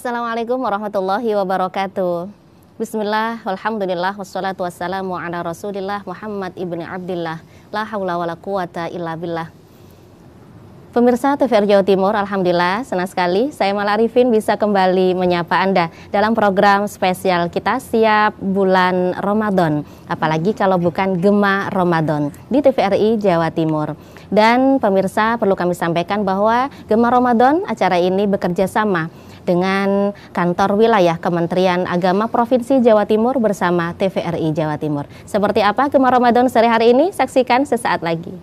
Assalamualaikum warahmatullahi wabarakatuh. Bismillah, walhamdulillah, wassalatu wassalamu ala rasulillah Muhammad ibni Abdillah. La hawla wa la quwata illa billah. Pemirsa TVRI Jawa Timur, alhamdulillah senang sekali saya Mala Arifin bisa kembali menyapa Anda dalam program spesial kita siap bulan Ramadan. Apalagi kalau bukan Gema Ramadan di TVRI Jawa Timur. Dan pemirsa perlu kami sampaikan bahwa Gema Ramadan acara ini bekerja sama dengan kantor wilayah Kementerian Agama Provinsi Jawa Timur bersama TVRI Jawa Timur. Seperti apa Gema Ramadan sore hari ini? Saksikan sesaat lagi.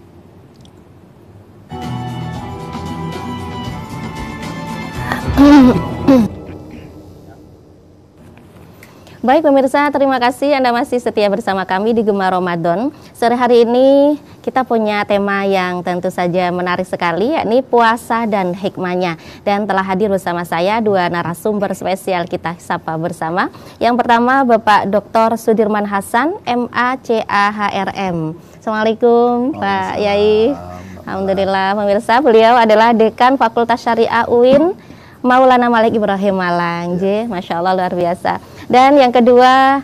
Baik pemirsa, terima kasih Anda masih setia bersama kami di Gema Ramadan. Sore hari ini kita punya tema yang tentu saja menarik sekali, yakni puasa dan hikmahnya. Dan telah hadir bersama saya dua narasumber spesial kita sapa bersama. Yang pertama Bapak Dr. Sudirman Hasan, MACAHRM. Assalamualaikum Pak Yai. Alhamdulillah pemirsa, beliau adalah Dekan Fakultas Syariah UIN Maulana Malik Ibrahim Malang. Masya Allah luar biasa. Dan yang kedua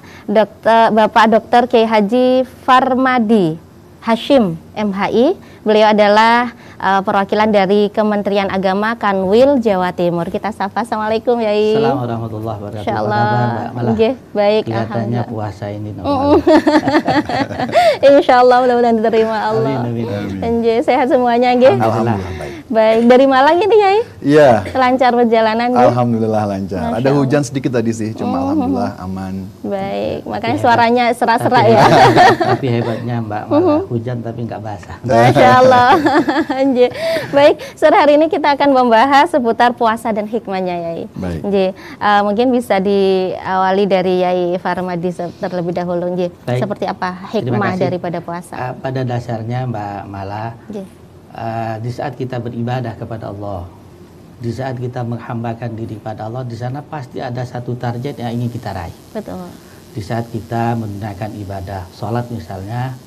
Bapak Dr. Kiai Haji Farmadi Hashim MHI. Beliau adalah perwakilan dari Kementerian Agama Kanwil Jawa Timur. Kita sapa. Assalamualaikum Yai. Assalamualaikum warahmatullahi wabarakatuh. Insyaallah. Baik. Kelihatannya puasa ini. Insyaallah mudah-mudahan diterima Allah. Amin. Sehat semuanya nggih. Alhamdulillah. Baik, dari Malang ini Yai? Iya. Lancar perjalanan ya? Alhamdulillah lancar. Ada hujan sedikit tadi sih, cuma alhamdulillah aman. Baik, makanya suaranya serak-serak ya. Tapi hebatnya Mbak malah hujan tapi nggak basah. Masya Allah. Baik, sore hari ini kita akan membahas seputar puasa dan hikmahnya Yai. Baik. Mungkin bisa diawali dari Yai Farmadi terlebih dahulu. Seperti apa hikmah daripada puasa? Pada dasarnya Mbak Mala, di saat kita beribadah kepada Allah, di saat kita menghambakan diri pada Allah, di sana pasti ada satu target yang ingin kita raih. Betul. Di saat kita menunaikan ibadah sholat misalnya,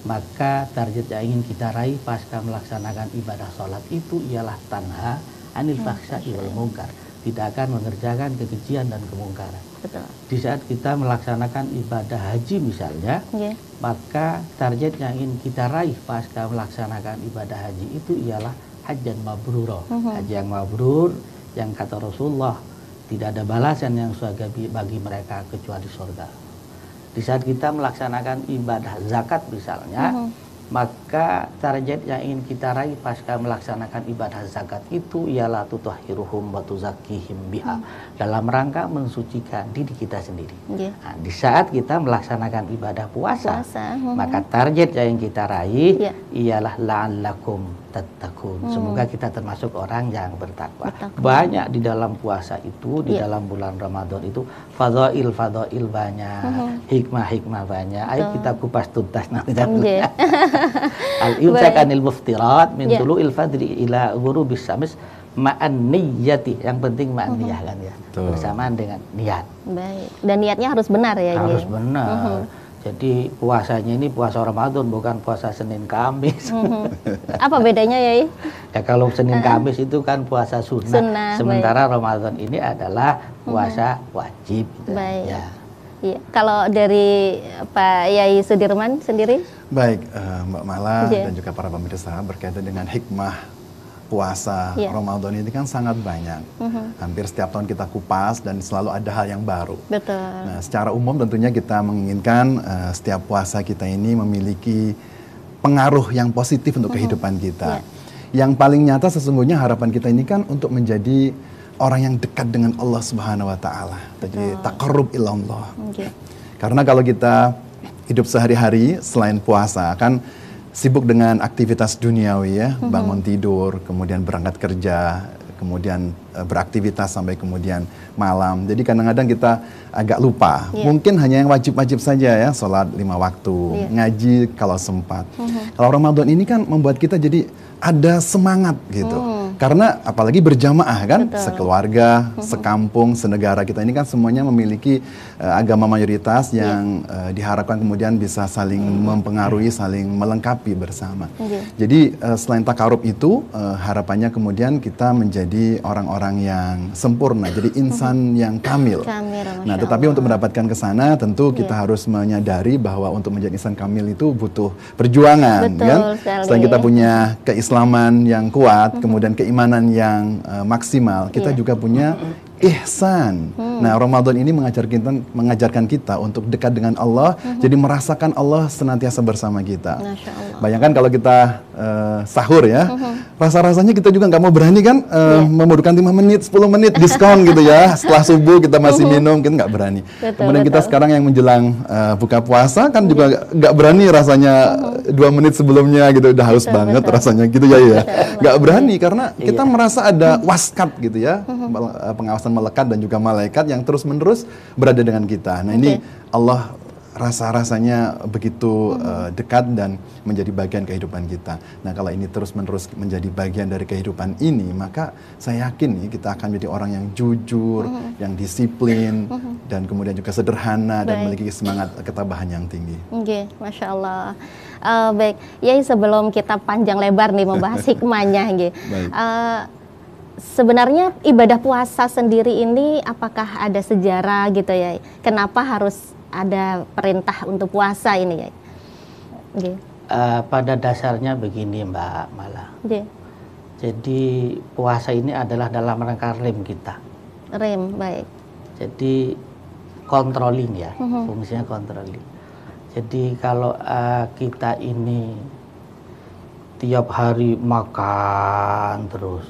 maka target yang ingin kita raih pasca melaksanakan ibadah sholat itu ialah tanha anil fahsya'i wal munkar, tidak akan mengerjakan kekejian dan kemungkaran. Betul. Di saat kita melaksanakan ibadah haji misalnya, maka target yang ingin kita raih pasca melaksanakan ibadah haji itu ialah hajjan mabrur. Haji yang mabrur, yang kata Rasulullah tidak ada balasan yang surga bagi mereka kecuali surga. Di saat kita melaksanakan ibadah zakat misalnya, maka target yang ingin kita raih pasca melaksanakan ibadah zakat itu ialah tutahhiruhum wa tuzakkihim biha, dalam rangka mensucikan diri kita sendiri. Nah, di saat kita melaksanakan ibadah puasa, maka target yang ingin kita raih ialah la'allakum tattaqun. Semoga kita termasuk orang yang bertakwa. Banyak di dalam puasa itu, di dalam bulan Ramadan itu fadhail banyak, hikmah banyak. Ayo kita kupas tuntas nanti. Al-imsak anil muftirat min tulu'il fadri ila ghurubis syams ma'an niyyati. Yang penting ma'an niyah kan ya. Bersamaan dengan niat. Baik. Dan niatnya harus benar ya. Harus benar. Jadi puasanya ini puasa Ramadan, bukan puasa Senin Kamis. Apa bedanya Yai? Ya kalau Senin Kamis itu kan puasa sunnah. Sementara Ramadan ini adalah puasa wajib. Baik. Ya. Iya. Kalau dari Pak Yai Sudirman sendiri? Baik, Mbak Mala dan juga para pemirsa, berkaitan dengan hikmah puasa Ramadan ini kan sangat banyak. Hampir setiap tahun kita kupas dan selalu ada hal yang baru. Betul. Nah, secara umum tentunya kita menginginkan setiap puasa kita ini memiliki pengaruh yang positif untuk kehidupan kita. Yang paling nyata sesungguhnya harapan kita ini kan untuk menjadi orang yang dekat dengan Allah Subhanahu wa taala. Jadi taqarrub ilallah. Karena kalau kita hidup sehari-hari selain puasa kan sibuk dengan aktivitas duniawi ya, bangun tidur, kemudian berangkat kerja, kemudian beraktivitas sampai kemudian malam. Jadi kadang-kadang kita agak lupa. Mungkin hanya yang wajib-wajib saja ya, sholat 5 waktu, ngaji kalau sempat. Kalau Ramadan ini kan membuat kita jadi ada semangat gitu. Karena apalagi berjamaah kan, Betul. sekeluarga, sekampung, senegara kita ini kan semuanya memiliki agama mayoritas yang diharapkan kemudian bisa saling mempengaruhi, saling melengkapi bersama. Jadi selain takarub itu, harapannya kemudian kita menjadi orang-orang yang sempurna, jadi insan yang kamil. Nah, tetapi untuk mendapatkan ke sana tentu kita harus menyadari bahwa untuk menjadi insan kamil itu butuh perjuangan. Betul kan? sekali. Selain kita punya keislaman yang kuat, kemudian keimanan yang maksimal, kita juga punya ihsan. Nah, Ramadan ini mengajarkan kita untuk dekat dengan Allah, jadi merasakan Allah senantiasa bersama kita. Masya Allah. Bayangkan kalau kita sahur ya, rasa-rasanya kita juga nggak mau berani kan membutuhkan 5 menit, 10 menit diskon gitu ya. Setelah subuh kita masih minum, kita nggak berani. Kemudian kita sekarang yang menjelang buka puasa kan juga nggak berani rasanya 2 menit sebelumnya gitu, udah haus banget rasanya gitu ya. Nggak berani karena kita merasa ada waskat gitu ya, pengawasan melekat dan juga malaikat yang terus-menerus berada dengan kita. Nah, ini Allah rasa-rasanya begitu dekat dan menjadi bagian kehidupan kita. Nah, kalau ini terus-menerus menjadi bagian dari kehidupan ini, maka saya yakin kita akan menjadi orang yang jujur, yang disiplin, dan kemudian juga sederhana dan memiliki semangat ketabahan yang tinggi. Oke, Masya Allah. Baik, ya sebelum kita panjang lebar nih membahas hikmahnya, sebenarnya ibadah puasa sendiri ini apakah ada sejarah gitu ya? Kenapa harus ada perintah untuk puasa ini ya? Pada dasarnya begini Mbak Mala. Jadi puasa ini adalah dalam rangka rem kita. Rem, baik. Jadi controlling ya, fungsinya controlling. Jadi kalau kita ini tiap hari makan terus,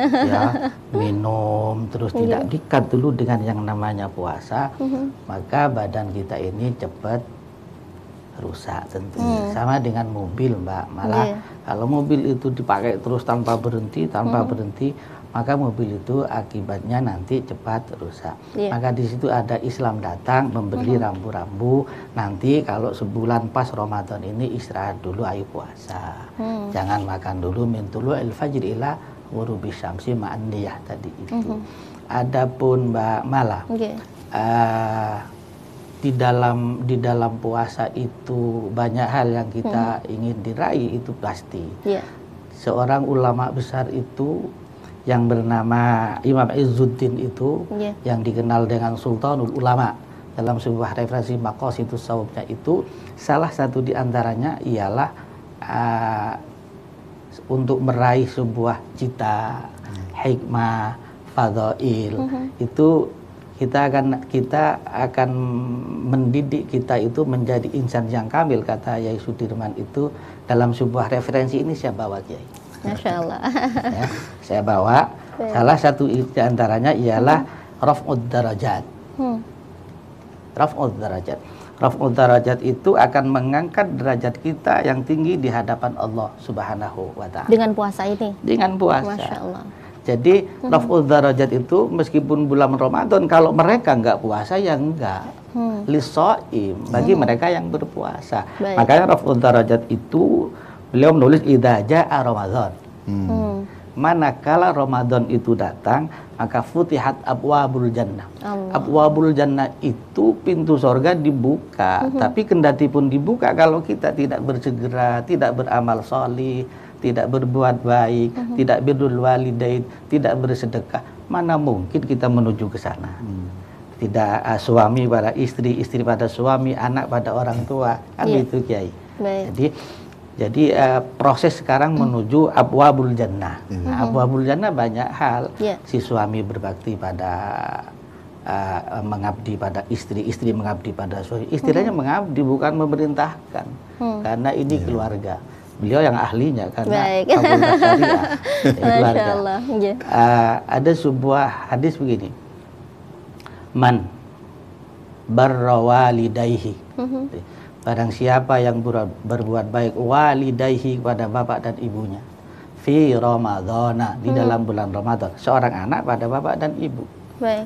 ya minum terus, tidak dikat dulu dengan yang namanya puasa, maka badan kita ini cepat rusak tentunya. Sama dengan mobil Mbak, malah kalau mobil itu dipakai terus tanpa berhenti, maka mobil itu akibatnya nanti cepat rusak. Maka di situ ada Islam datang memberi rambu-rambu, nanti kalau sebulan pas Ramadan ini istirahat dulu, ayo puasa. Jangan makan dulu min tulu'il fajri ila ghurubi syamsi ma'an niyah tadi itu. Adapun Mbak Mala, di dalam puasa itu banyak hal yang kita ingin diraih, itu pasti. Seorang ulama besar itu yang bernama Imam Izzuddin itu, yang dikenal dengan Sultanul Ulama, dalam sebuah referensi Maqasidus Shawabnya itu, salah satu diantaranya ialah untuk meraih sebuah cita, hikmah, fadhail, itu kita akan mendidik kita itu menjadi insan yang kamil, kata Yai Sudirman itu dalam sebuah referensi. Ini saya bawa Kiai. Masya Allah. Ya, saya bawa salah satu diantaranya ialah raf'ud darajat. Raf'ud darajat. Raf'ud darajat itu akan mengangkat derajat kita yang tinggi di hadapan Allah Subhanahu wa Ta'ala. Dengan puasa ini? Dengan puasa. Masya Allah. Jadi raf'ud darajat itu meskipun bulan Ramadan, kalau mereka nggak puasa ya enggak. Lisoim, bagi mereka yang berpuasa. Makanya raf'ud darajat itu beliau menulis idza jaa Ramadan. Manakala Ramadan itu datang, maka futihat abwabul jannah. Abwabul jannah itu pintu sorga dibuka. Tapi kendati pun dibuka, kalau kita tidak bersegera, tidak beramal solih, tidak berbuat baik, tidak birrul walidain, tidak bersedekah, mana mungkin kita menuju ke sana. Tidak suami pada istri, istri pada suami, anak pada orang tua, kan itu Kiai. Jadi proses sekarang menuju abwabul jannah. Abwabul jannah banyak hal. Si suami berbakti pada mengabdi pada istri, istri mengabdi pada suami. Istilahnya mengabdi, bukan memerintahkan. Karena ini keluarga. Beliau yang ahlinya karena fakultas syariah. Keluarga. Ada sebuah hadis begini. Man barra walidayhi. Barang siapa yang berbuat baik walidayhi kepada bapak dan ibunya fi Ramadhana, di dalam bulan Ramadan, seorang anak pada bapak dan ibu.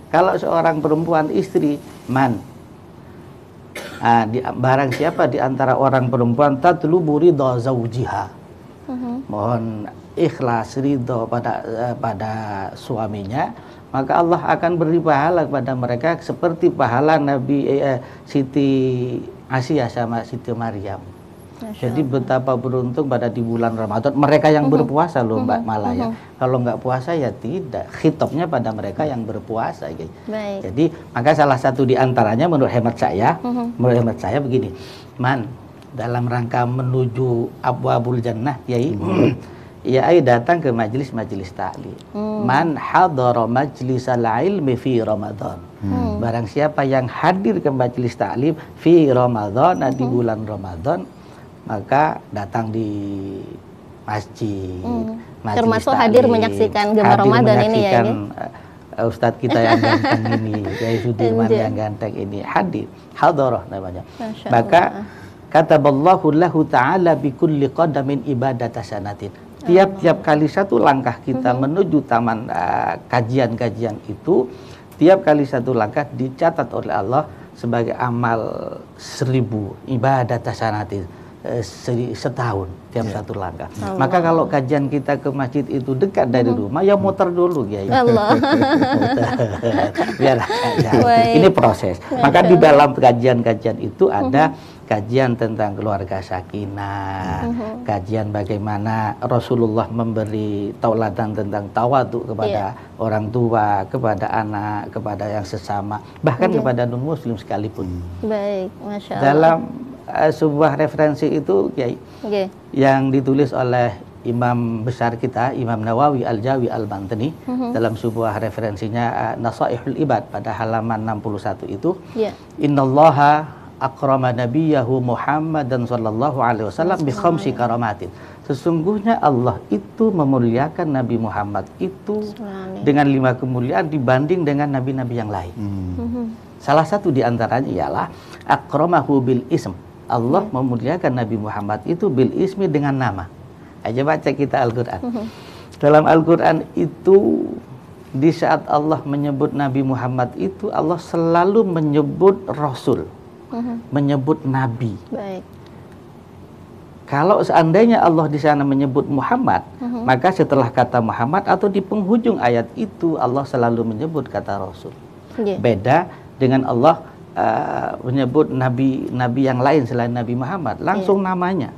Kalau seorang perempuan istri, man barang siapa di antara orang perempuan tatlubu ridha zaujiha, mohon ikhlas ridho pada suaminya, maka Allah akan beri pahala kepada mereka seperti pahala Nabi Siti Asia sama Siti Maryam. Jadi betapa beruntung pada di bulan Ramadan mereka yang berpuasa loh Mbak Mala ya. Kalau nggak puasa ya tidak. Khitabnya pada mereka yang berpuasa. Gitu. Jadi maka salah satu di antaranya menurut hemat saya begini, dalam rangka menuju Abwabul Jannah, Yai datang ke majelis-majelis taklim. Man hadara majlisal ilmi fi Ramadan. Barang siapa yang hadir ke majelis taklim fi Ramadan, di bulan Ramadan, maka datang di masjid. Termasuk hadir menyaksikan Gemar Ramadan ini ya. Ustadz kita yang ganteng ini, Yai Sudirman yang ganteng ini hadir, hadharah namanya. Maka kataballahu lahu ta'ala bi kulli qadamin ibadata sanatin. Tiap-tiap kali satu langkah kita menuju taman kajian-kajian itu, tiap kali satu langkah dicatat oleh Allah sebagai amal 1000 ibadat sanatin. Setahun tiap satu langkah. Maka kalau kajian kita ke masjid itu dekat dari rumah, ya muter dulu ya. Biar ini proses. Maka di dalam kajian-kajian itu ada kajian tentang keluarga sakinah, kajian bagaimana Rasulullah memberi tauladan tentang tawadhu kepada orang tua, kepada anak, kepada yang sesama, bahkan kepada non muslim sekalipun. Baik, Masya Allah. Dalam sebuah referensi itu yang ditulis oleh imam besar kita, Imam Nawawi Al-Jawi Al-Bantani, dalam sebuah referensinya Nasaihul Ibad pada halaman 61 itu, Innallaha akrama nabiyahu Muhammadan sallallahu alaihi wasallam bi khamsi karamatin. Sesungguhnya Allah itu memuliakan Nabi Muhammad itu dengan 5 kemuliaan dibanding dengan nabi-nabi yang lain. Salah satu di antaranya ialah akramahu bil ism. Allah memuliakan Nabi Muhammad itu bil ismi dengan nama. Aja baca kita Al-Quran. Dalam Al-Quran itu, di saat Allah menyebut Nabi Muhammad itu, Allah selalu menyebut Rasul, menyebut Nabi. Baik. Kalau seandainya Allah di sana menyebut Muhammad, maka setelah kata Muhammad atau di penghujung ayat itu Allah selalu menyebut kata Rasul. Beda dengan Allah menyebut nabi yang lain selain Nabi Muhammad, langsung namanya.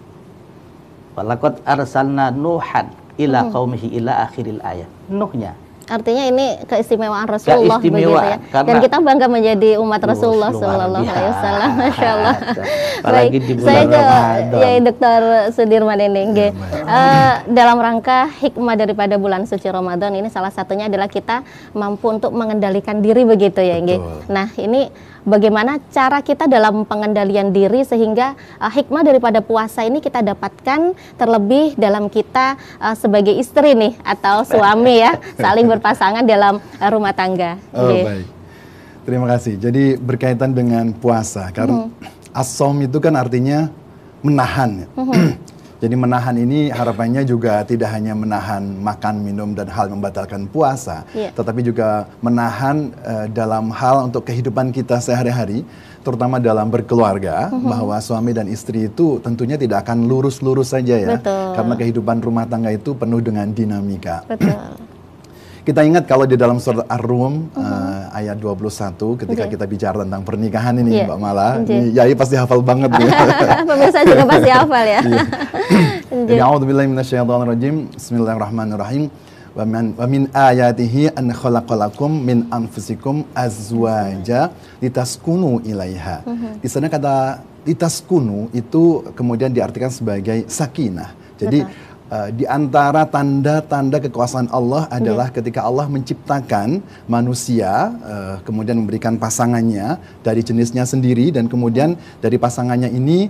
Walaqad arsalna Nuhan ila qaumihi ila akhiril ayat. Nuhnya. Artinya ini keistimewaan Rasulullah begitu ya. Dan kita bangga menjadi umat Rasulullah sallallahu alaihi wasallam. Masya Allah. Baik, saya ke Dr. Sudirman ini. Dalam rangka hikmah daripada bulan suci Ramadan ini salah satunya adalah kita mampu untuk mengendalikan diri begitu ya. Nah, ini bagaimana cara kita dalam pengendalian diri sehingga hikmah daripada puasa ini kita dapatkan terlebih dalam kita sebagai istri nih atau suami ya, saling berpasangan dalam rumah tangga. Baik, terima kasih. Jadi berkaitan dengan puasa, karena as-shaum itu kan artinya menahan. Jadi menahan ini harapannya juga tidak hanya menahan makan, minum, dan hal membatalkan puasa, tetapi juga menahan dalam hal untuk kehidupan kita sehari-hari, terutama dalam berkeluarga, bahwa suami dan istri itu tentunya tidak akan lurus-lurus saja ya. Betul. Karena kehidupan rumah tangga itu penuh dengan dinamika. Betul. Kita ingat kalau di dalam surat Ar-Rum ayat 21 ketika kita bicara tentang pernikahan ini Mbak Mala, Yai pasti hafal banget nih. Pemirsa juga pasti hafal ya. Jadi a'udzubillahi minasyaitonirrajim. Bismillahirrahmanirrahim. Wa min ayatihi an khalaqalakum min anfusikum azwaja litaskunu ilaiha. Di sana kata litaskunu itu kemudian diartikan sebagai sakinah. Jadi di antara tanda-tanda kekuasaan Allah adalah ketika Allah menciptakan manusia, kemudian memberikan pasangannya dari jenisnya sendiri, dan kemudian dari pasangannya ini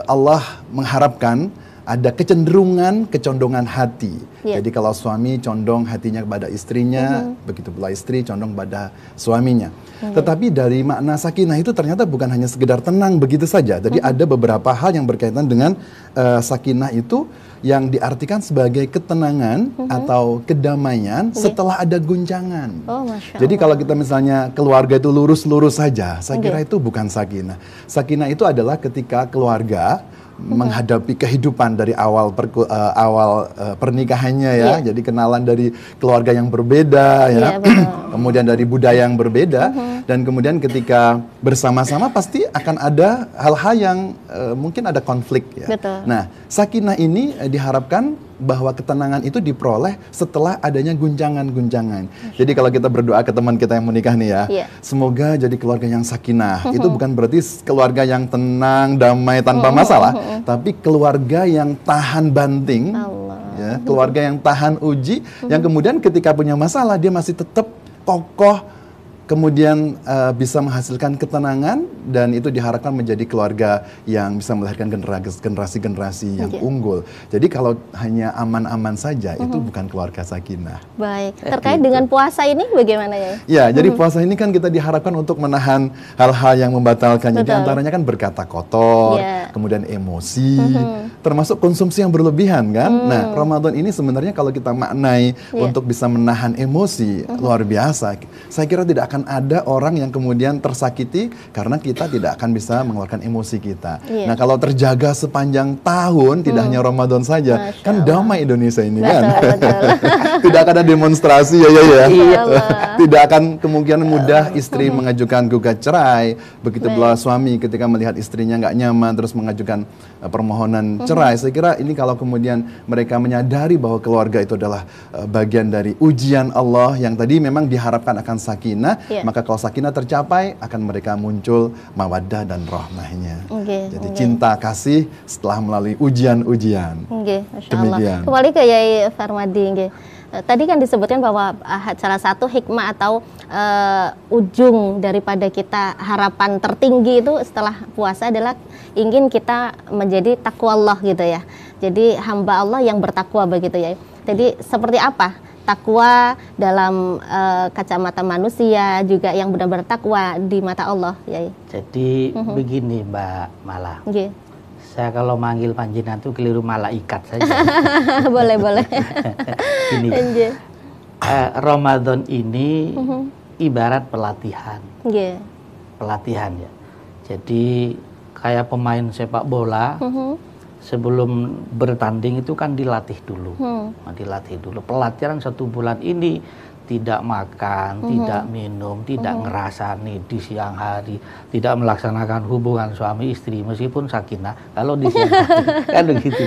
Allah mengharapkan ada condongan hati. Jadi kalau suami condong hatinya kepada istrinya, begitu pula istri condong pada suaminya. Tetapi dari makna sakinah itu ternyata bukan hanya sekedar tenang begitu saja. Jadi ada beberapa hal yang berkaitan dengan sakinah itu yang diartikan sebagai ketenangan atau kedamaian setelah ada guncangan. Jadi kalau kita misalnya keluarga itu lurus-lurus saja, saya kira itu bukan sakinah. Sakinah itu adalah ketika keluarga menghadapi kehidupan dari awal pernikahannya ya. Jadi kenalan dari keluarga yang berbeda ya. Kemudian dari budaya yang berbeda dan kemudian ketika bersama-sama pasti akan ada hal-hal yang mungkin ada konflik ya. Nah, sakinah ini diharapkan bahwa ketenangan itu diperoleh setelah adanya guncangan-guncangan. Jadi kalau kita berdoa ke teman kita yang menikah nih ya, semoga jadi keluarga yang sakinah. Itu bukan berarti keluarga yang tenang, damai, tanpa masalah, tapi keluarga yang tahan banting, ya, keluarga yang tahan uji, yang kemudian ketika punya masalah dia masih tetap kokoh, kemudian bisa menghasilkan ketenangan, dan itu diharapkan menjadi keluarga yang bisa melahirkan generasi-generasi yang unggul. Jadi kalau hanya aman-aman saja itu bukan keluarga sakinah. Baik, terkait dengan puasa ini bagaimana ya? Ya, jadi puasa ini kan kita diharapkan untuk menahan hal-hal yang membatalkannya. Di antaranya kan berkata kotor, kemudian emosi, termasuk konsumsi yang berlebihan kan. Nah, Ramadan ini sebenarnya kalau kita maknai untuk bisa menahan emosi luar biasa. Saya kira tidak akan ada orang yang kemudian tersakiti karena kita tidak akan bisa mengeluarkan emosi kita. Nah, kalau terjaga sepanjang tahun, tidak hanya Ramadan saja, kan damai Indonesia ini kan. Tidak akan ada demonstrasi ya. Tidak akan kemungkinan mudah istri mengajukan gugat cerai. Begitu pula suami ketika melihat istrinya nggak nyaman terus mengajukan permohonan cerai. Saya kira ini kalau kemudian mereka menyadari bahwa keluarga itu adalah bagian dari ujian Allah yang tadi memang diharapkan akan sakinah, maka kalau sakinah tercapai akan mereka muncul mawaddah dan rahmahnya. Jadi cinta kasih setelah melalui ujian-ujian. Demikian. Kembali ke Yai Farmadi. Tadi kan disebutkan bahwa salah satu hikmah atau ujung daripada kita harapan tertinggi itu setelah puasa adalah ingin kita menjadi takwa Allah gitu ya. Jadi hamba Allah yang bertakwa begitu ya. Jadi seperti apa takwa dalam kacamata manusia juga yang benar-benar takwa di mata Allah ya. Jadi begini Mbak Mala. Saya kalau manggil panjenengan itu keliru malaikat saja. Boleh. Gini, Ramadan ini ibarat pelatihan. Pelatihan ya. Jadi kayak pemain sepak bola, sebelum bertanding itu kan dilatih dulu. Dilatih dulu. Pelatihan 1 bulan ini tidak makan, tidak minum, tidak ngerasani di siang hari, tidak melaksanakan hubungan suami istri meskipun sakinah. Kalau di siang hari kan begitu,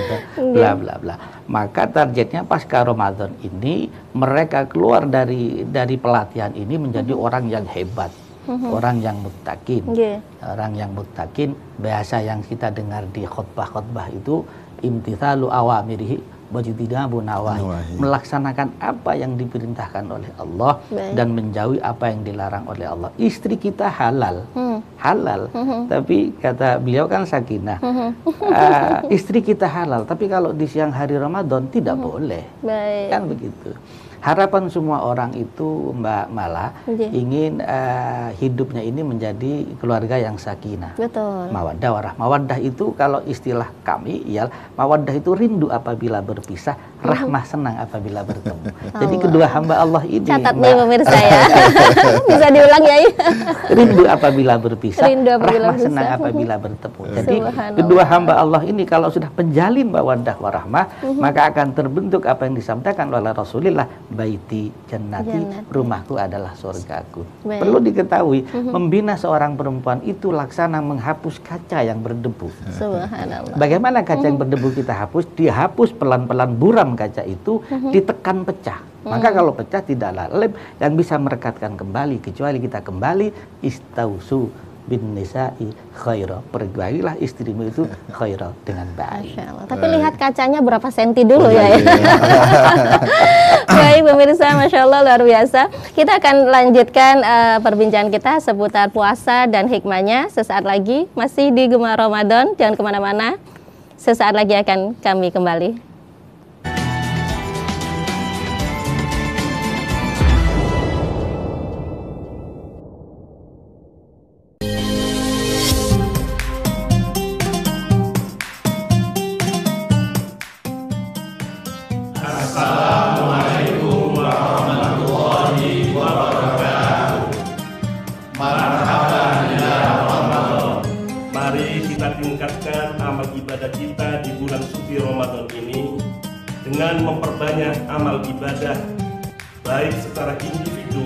bla bla bla. Maka targetnya pasca Ramadan ini mereka keluar dari pelatihan ini menjadi orang yang hebat, orang yang muttaqin. Orang yang muttaqin, bahasa yang kita dengar di khutbah-khutbah itu imtithalu awamirihi wajtinabu nawahi, melaksanakan apa yang diperintahkan oleh Allah dan menjauhi apa yang dilarang oleh Allah. Istri kita halal, tapi kata beliau kan sakinah. Istri kita halal, tapi kalau di siang hari Ramadan tidak boleh. Kan begitu. Harapan semua orang itu Mbak Mala ingin hidupnya ini menjadi keluarga yang sakinah. Mawaddah warahmah. Mawaddah itu kalau istilah kami ya, mawaddah itu rindu apabila berpisah, rahmah senang apabila bertemu. Jadi kedua hamba Allah ini, catat nih pemirsa ya. Bisa diulang ya. Rindu apabila berpisah, rahmah senang apabila bertemu. Jadi kedua hamba Allah ini kalau sudah penjalin mawaddah warahmah, maka akan terbentuk apa yang disampaikan oleh Rasulullah, baiti jannati, rumahku adalah surgaku. Perlu diketahui, membina seorang perempuan itu laksana menghapus kaca yang berdebu. Subhanallah. Bagaimana kaca yang berdebu kita hapus? Dihapus pelan-pelan, buram kaca itu, ditekan pecah. Maka kalau pecah tidaklah lem yang bisa merekatkan kembali, kecuali kita kembali istausu bin nisa'i khaira, pergaulilah istrimu itu khaira dengan baik. Tapi lihat kacanya berapa senti dulu ya. Baik pemirsa, Masya Allah luar biasa. Kita akan lanjutkan perbincangan kita seputar puasa dan hikmahnya sesaat lagi, masih di Gemar Ramadan. Jangan kemana-mana, sesaat lagi akan kami kembali. Mari kita tingkatkan amal ibadah kita di bulan suci Ramadan ini dengan memperbanyak amal ibadah baik secara individu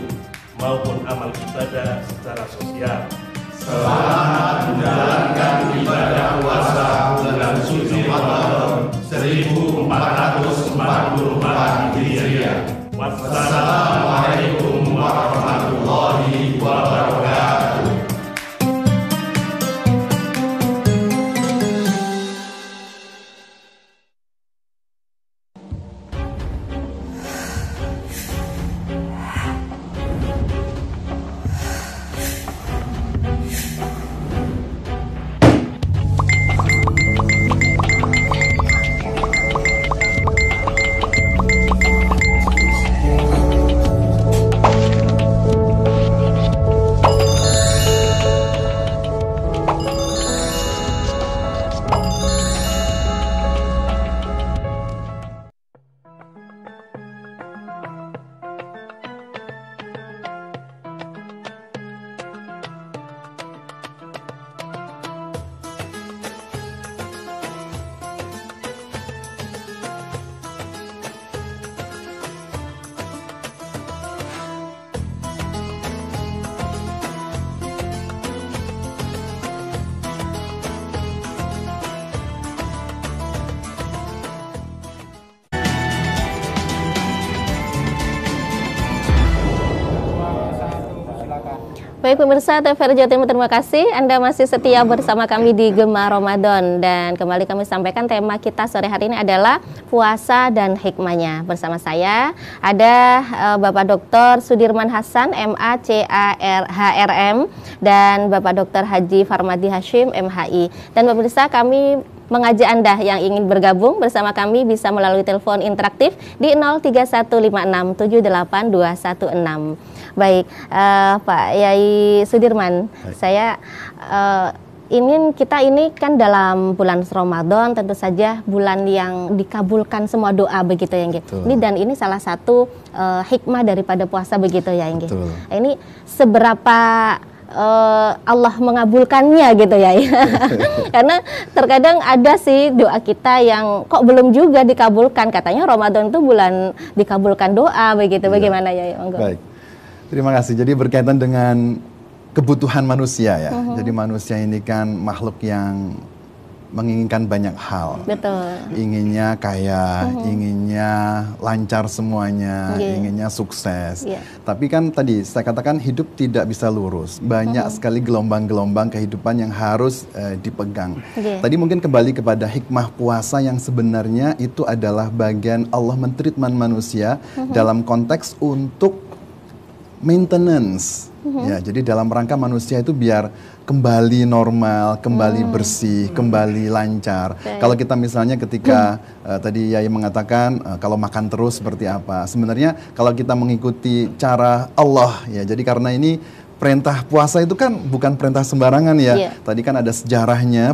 maupun amal ibadah secara sosial. Selamat menjalankan ibadah puasa bulan suci Ramadan 1444 Hijriah. Wassalamualaikum warahmatullahi wabarakatuh. Baik pemirsa TVRI Jawa Timur, terima kasih Anda masih setia bersama kami di Gema Ramadan. Dan kembali kami sampaikan tema kita sore hari ini adalah puasa dan hikmahnya. Bersama saya ada Bapak Dr. Sudirman Hasan, MA, CARHRM, dan Bapak Dr. Haji Farmadi Hashim, MHI. Dan pemirsa, kami mengajak Anda yang ingin bergabung bersama kami bisa melalui telepon interaktif di 03156782216. Baik, Pak Yai Sudirman, saya kita ini kan dalam bulan Ramadan, tentu saja bulan yang dikabulkan semua doa begitu ya, ini dan ini salah satu hikmah daripada puasa begitu ya, ini seberapa Allah mengabulkannya gitu ya, karena terkadang ada sih doa kita yang kok belum juga dikabulkan, katanya Ramadan itu bulan dikabulkan doa begitu, bagaimana ya? Baik, terima kasih. Jadi berkaitan dengan kebutuhan manusia ya, jadi manusia ini kan makhluk yang menginginkan banyak hal. Betul. Inginnya kaya, inginnya lancar semuanya, inginnya sukses. Tapi kan tadi saya katakan hidup tidak bisa lurus. Banyak sekali gelombang-gelombang kehidupan yang harus dipegang. Tadi mungkin kembali kepada hikmah puasa yang sebenarnya itu adalah bagian Allah mentreatment manusia dalam konteks untuk maintenance. Ya, jadi dalam rangka manusia itu biar kembali normal, kembali bersih, kembali lancar. Kalau kita misalnya ketika tadi Yai mengatakan kalau makan terus seperti apa, sebenarnya kalau kita mengikuti cara Allah ya, jadi karena ini perintah puasa itu kan bukan perintah sembarangan ya. Tadi kan ada sejarahnya,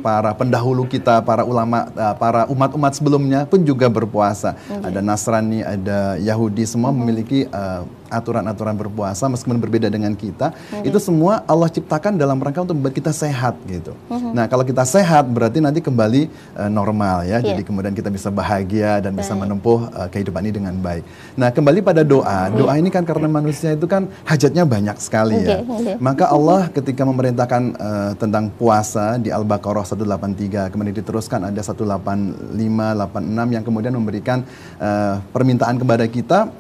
para pendahulu kita, para ulama, para umat-umat sebelumnya pun juga berpuasa. Ada Nasrani, ada Yahudi, semua memiliki aturan-aturan berpuasa meskipun berbeda dengan kita. Itu semua Allah ciptakan dalam rangka untuk membuat kita sehat gitu. Nah, kalau kita sehat berarti nanti kembali normal ya. Jadi kemudian kita bisa bahagia dan bisa menempuh kehidupan ini dengan baik. Nah, kembali pada doa. Doa ini kan karena manusia itu kan hajatnya banyak sekali ya. Maka Allah ketika memerintahkan tentang puasa di Al-Baqarah 183, kemudian diteruskan ada 185, 86 yang kemudian memberikan permintaan kepada kita.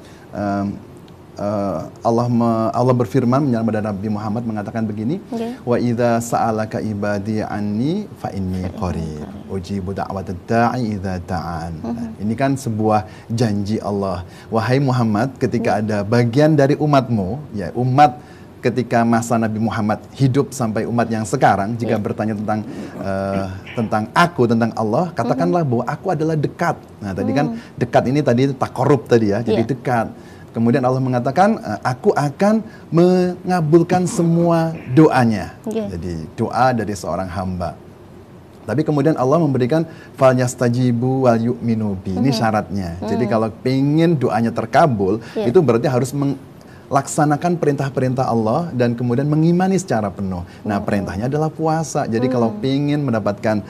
Allah berfirman menyatakan Nabi Muhammad mengatakan begini, wa idza sa'alaka ibadi anni fa inni qarib ujibu da'watad da'i idza ta'an. Ini kan sebuah janji Allah. Wahai Muhammad, ketika ada bagian dari umatmu, ya umat ketika masa Nabi Muhammad hidup sampai umat yang sekarang, jika bertanya tentang aku, tentang Allah, katakanlah bahwa aku adalah dekat. Nah, tadi kan dekat ini tadi takorub tadi ya, jadi dekat. Kemudian Allah mengatakan, aku akan mengabulkan semua doanya. Jadi doa dari seorang hamba. Tapi kemudian Allah memberikan fal yastajibu wal yu'minu bi. Ini syaratnya. Jadi kalau pengen doanya terkabul, itu berarti harus laksanakan perintah-perintah Allah dan kemudian mengimani secara penuh. Nah, perintahnya adalah puasa. Jadi kalau ingin mendapatkan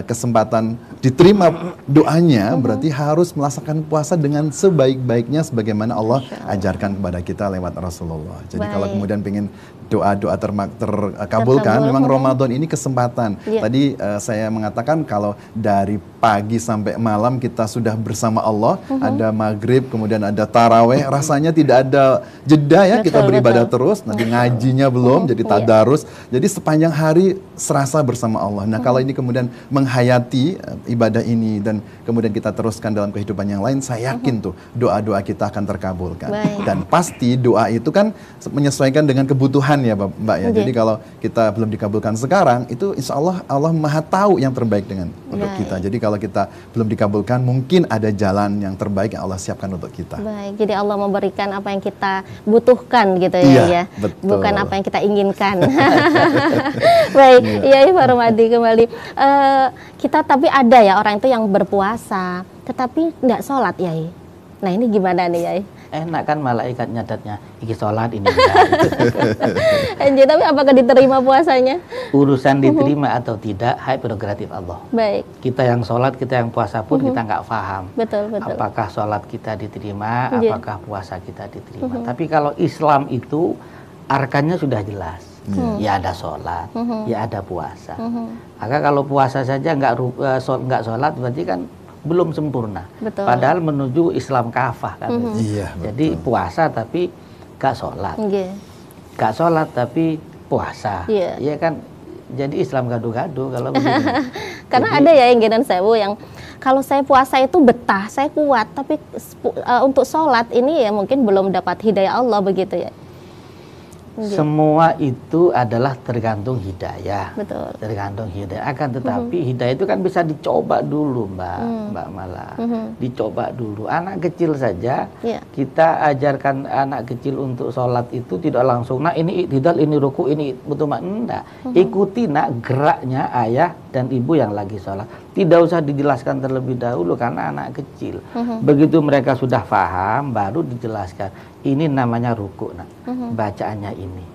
kesempatan diterima doanya, berarti harus melaksanakan puasa dengan sebaik-baiknya sebagaimana Allah ajarkan kepada kita lewat Rasulullah. Jadi kalau kemudian ingin doa-doa terkabulkan, memang Ramadan ini kesempatan. Tadi saya mengatakan kalau dari pagi sampai malam kita sudah bersama Allah, ada maghrib, kemudian ada taraweh, rasanya tidak ada jeda ya, kita beribadah terus, nanti ngajinya belum, jadi tadarus, jadi sepanjang hari serasa bersama Allah. Nah, kalau ini kemudian menghayati ibadah ini dan kemudian kita teruskan dalam kehidupan yang lain, saya yakin tuh doa-doa kita akan terkabulkan. Dan pasti doa itu kan menyesuaikan dengan kebutuhan ya Mbak ya. Jadi kalau kita belum dikabulkan sekarang, itu insya Allah Allah Maha tahu yang terbaik untuk kita. Jadi kalau kita belum dikabulkan, mungkin ada jalan yang terbaik yang Allah siapkan untuk kita. Baik, jadi Allah memberikan apa yang kita butuhkan gitu ya, betul. Bukan apa yang kita inginkan. Baik, iya Pak Romadi kembali. Kita tapi ada ya orang itu yang berpuasa, tetapi nggak sholat ya. Nah ini gimana nih ya? Enak kan malaikat nyadatnya, iki sholat ini Jadi tapi apakah diterima puasanya? Urusan diterima atau tidak, hak prerogatif Allah. Baik. Kita yang sholat, kita yang puasa pun kita nggak paham. Betul. Apakah sholat kita diterima, apakah puasa kita diterima. Tapi kalau Islam itu arkannya sudah jelas. Ya ada sholat, ya ada puasa. Maka kalau puasa saja nggak sholat, berarti kan belum sempurna. Betul. Padahal menuju Islam kafah kan. Iya, Jadi puasa tapi gak sholat. Gak sholat tapi puasa. Iya kan. Jadi Islam gaduh-gaduh kalau begitu. Karena ada ya yang Genan Sewu yang kalau saya puasa itu betah, saya kuat, tapi untuk sholat ini ya mungkin belum dapat hidayah Allah begitu ya. Semua itu adalah tergantung hidayah. Betul. Tergantung hidayah. Akan tetapi hidayah itu kan bisa dicoba dulu, Mbak Mala. Dicoba dulu. Anak kecil saja kita ajarkan anak kecil untuk sholat itu tidak langsung. Nah ini iktidal, ini ruku, ini betul enggak. Ikuti nak geraknya ayah dan ibu yang lagi sholat. Tidak usah dijelaskan terlebih dahulu karena anak kecil. Begitu mereka sudah paham, baru dijelaskan. Ini namanya ruku, nak. Bacaannya ini.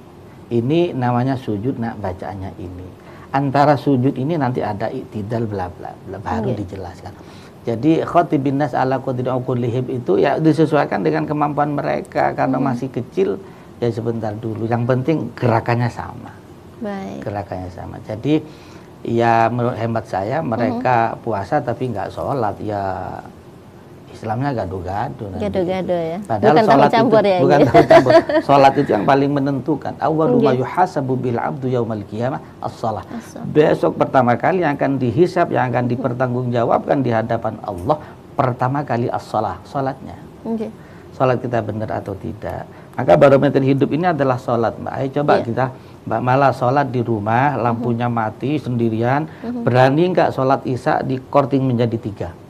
Ini namanya sujud, nak. Bacaannya ini. Antara sujud ini nanti ada iktidal, bla bla bla, baru dijelaskan. Jadi khatibin nas ala qadri uqulihim itu ya disesuaikan dengan kemampuan mereka karena masih kecil, ya sebentar dulu. Yang penting gerakannya sama. Baik. Gerakannya sama. Jadi ya menurut hemat saya mereka puasa tapi nggak sholat, ya Islamnya gaduh-gaduh. Gaduh-gaduh ya. Padahal bukan sholat itu ya, bukan campur. Sholat itu yang paling menentukan. Awwalu ma yuhasabu bil abdu yaumal qiyamah as-shalah. Besok pertama kali yang akan dihisab, yang akan dipertanggungjawabkan di hadapan Allah, pertama kali as-shalah, sholatnya. Sholat kita benar atau tidak. Maka barometer hidup ini adalah sholat, Mbak. Ayo coba kita, Mbak Mala, sholat di rumah, lampunya mati sendirian, berani nggak sholat isya di korting menjadi 3?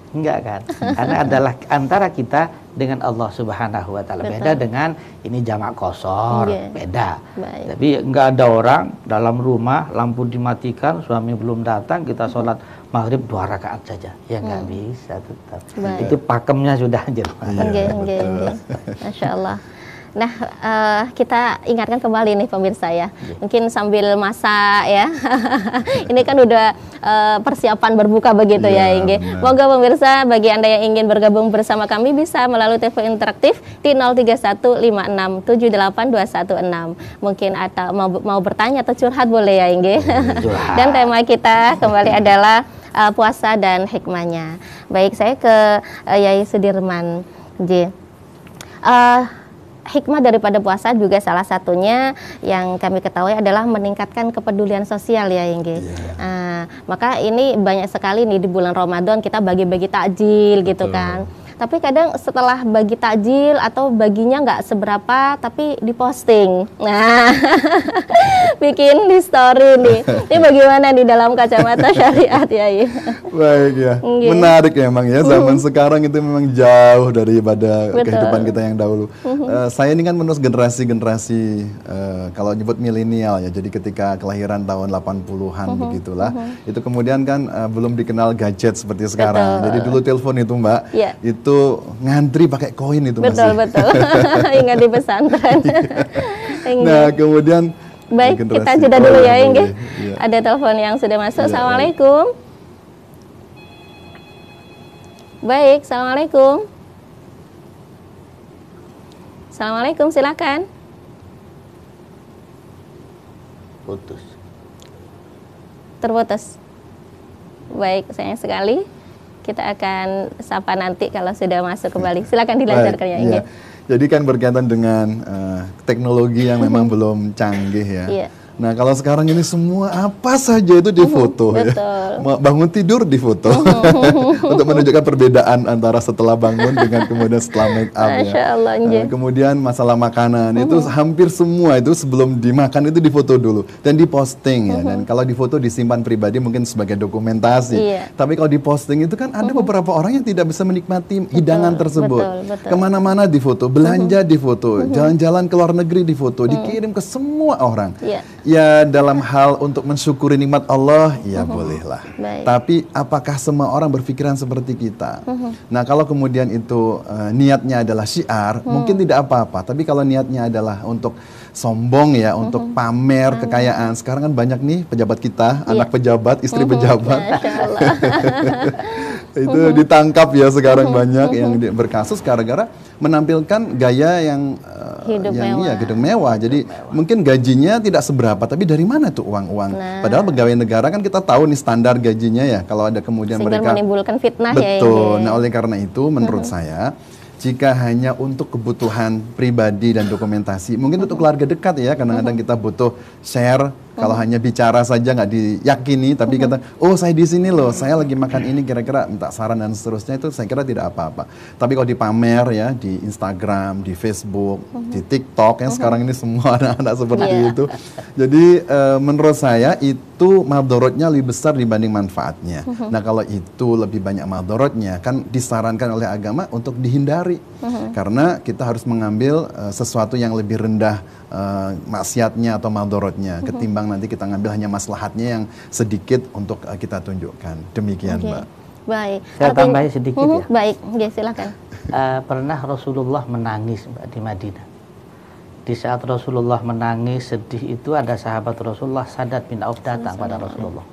Enggak kan? Karena adalah antara kita dengan Allah Subhanahu wa Ta'ala. Beda dengan ini jamak kosor, beda. Tapi enggak ada orang dalam rumah, lampu dimatikan, suami belum datang, kita sholat maghrib 2 rakaat saja. Ya enggak bisa tetap. Itu pakemnya sudah jelas. Masya Allah. Nah, kita ingatkan kembali nih pemirsa ya, mungkin sambil masak ya. Ini kan udah persiapan berbuka begitu ya, Ingge. Moga pemirsa bagi Anda yang ingin bergabung bersama kami bisa melalui telepon interaktif di 0315678216. Mungkin atau mau bertanya atau curhat boleh ya, Ingge. Dan tema kita kembali adalah puasa dan hikmahnya. Baik, saya ke Yai Sudirman. Hikmah daripada puasa juga salah satunya yang kami ketahui adalah meningkatkan kepedulian sosial ya, Ingge. Maka ini banyak sekali nih di bulan Ramadan kita bagi-bagi takjil gitu kan. Tapi kadang setelah bagi takjil atau baginya nggak seberapa tapi diposting. Nah, bikin di story nih. Ini bagaimana di dalam kacamata syariat ya? Baik ya, menarik ya emang ya. Zaman sekarang itu memang jauh daripada kehidupan kita yang dahulu. Saya ini kan menerus generasi-generasi kalau nyebut milenial ya. Jadi ketika kelahiran tahun 80-an begitulah. Itu kemudian kan belum dikenal gadget seperti sekarang. Jadi dulu telepon itu Mbak, itu ngantri pakai koin itu betul, masih. Betul. Ingat di pesantren. Nah, kemudian baik, kita jeda dulu ya, Inggih. Ada telepon yang sudah masuk. Assalamualaikum. Baik, assalamualaikum. Assalamualaikum, silakan. Putus. Terputus. Baik, sayang sekali. Kita akan sapa nanti kalau sudah masuk kembali. Silakan dilancarkan ya, Inggih. Jadi kan berkaitan dengan teknologi yang memang belum canggih ya. Nah, kalau sekarang ini semua apa saja itu difoto ya. Bangun tidur difoto. Untuk menunjukkan perbedaan antara setelah bangun dengan kemudian setelah make up ya. Kemudian masalah makanan itu hampir semua itu sebelum dimakan itu difoto dulu dan diposting ya. Dan kalau difoto disimpan pribadi mungkin sebagai dokumentasi. Tapi kalau diposting itu kan ada beberapa orang yang tidak bisa menikmati hidangan tersebut. Kemana-mana difoto, belanja difoto, jalan-jalan ke luar negeri difoto, dikirim ke semua orang. Ya, dalam hal untuk mensyukuri nikmat Allah, ya bolehlah. Tapi apakah semua orang berpikiran seperti kita? Nah, kalau kemudian itu niatnya adalah syiar, mungkin tidak apa-apa. Tapi kalau niatnya adalah untuk sombong ya, untuk pamer kekayaan. Sekarang kan banyak nih pejabat kita, anak pejabat, istri pejabat. Itu ditangkap ya sekarang banyak yang berkasus gara-gara menampilkan gaya yang hidup mewah. Jadi mungkin gajinya tidak seberapa, tapi dari mana tuh uang-uang? Padahal pegawai negara kan kita tahu nih standar gajinya ya. Kalau ada kemudian sehingga mereka menimbulkan fitnah betul. Nah, oleh karena itu menurut saya jika hanya untuk kebutuhan pribadi dan dokumentasi, mungkin untuk keluarga dekat ya, kadang-kadang kita butuh share. Kalau hanya bicara saja nggak diyakini, tapi kata, oh saya di sini loh, saya lagi makan ini, kira-kira minta saran dan seterusnya, itu saya kira tidak apa-apa. Tapi kalau dipamer ya di Instagram, di Facebook, di TikTok yang sekarang ini semua anak-anak seperti itu. Jadi menurut saya itu madorotnya lebih besar dibanding manfaatnya. Nah, kalau itu lebih banyak madorotnya, kan disarankan oleh agama untuk dihindari. Karena kita harus mengambil sesuatu yang lebih rendah maksiatnya atau madorotnya ketimbang nanti kita ngambil hanya maslahatnya yang sedikit untuk kita tunjukkan. Demikian, Mbak. Baik. Saya tambahin sedikit ya. Baik, silakan. Pernah Rasulullah menangis Mbak di Madinah. Di saat Rasulullah menangis sedih itu ada sahabat Rasulullah Sadat bin Auf datang pada Rasulullah.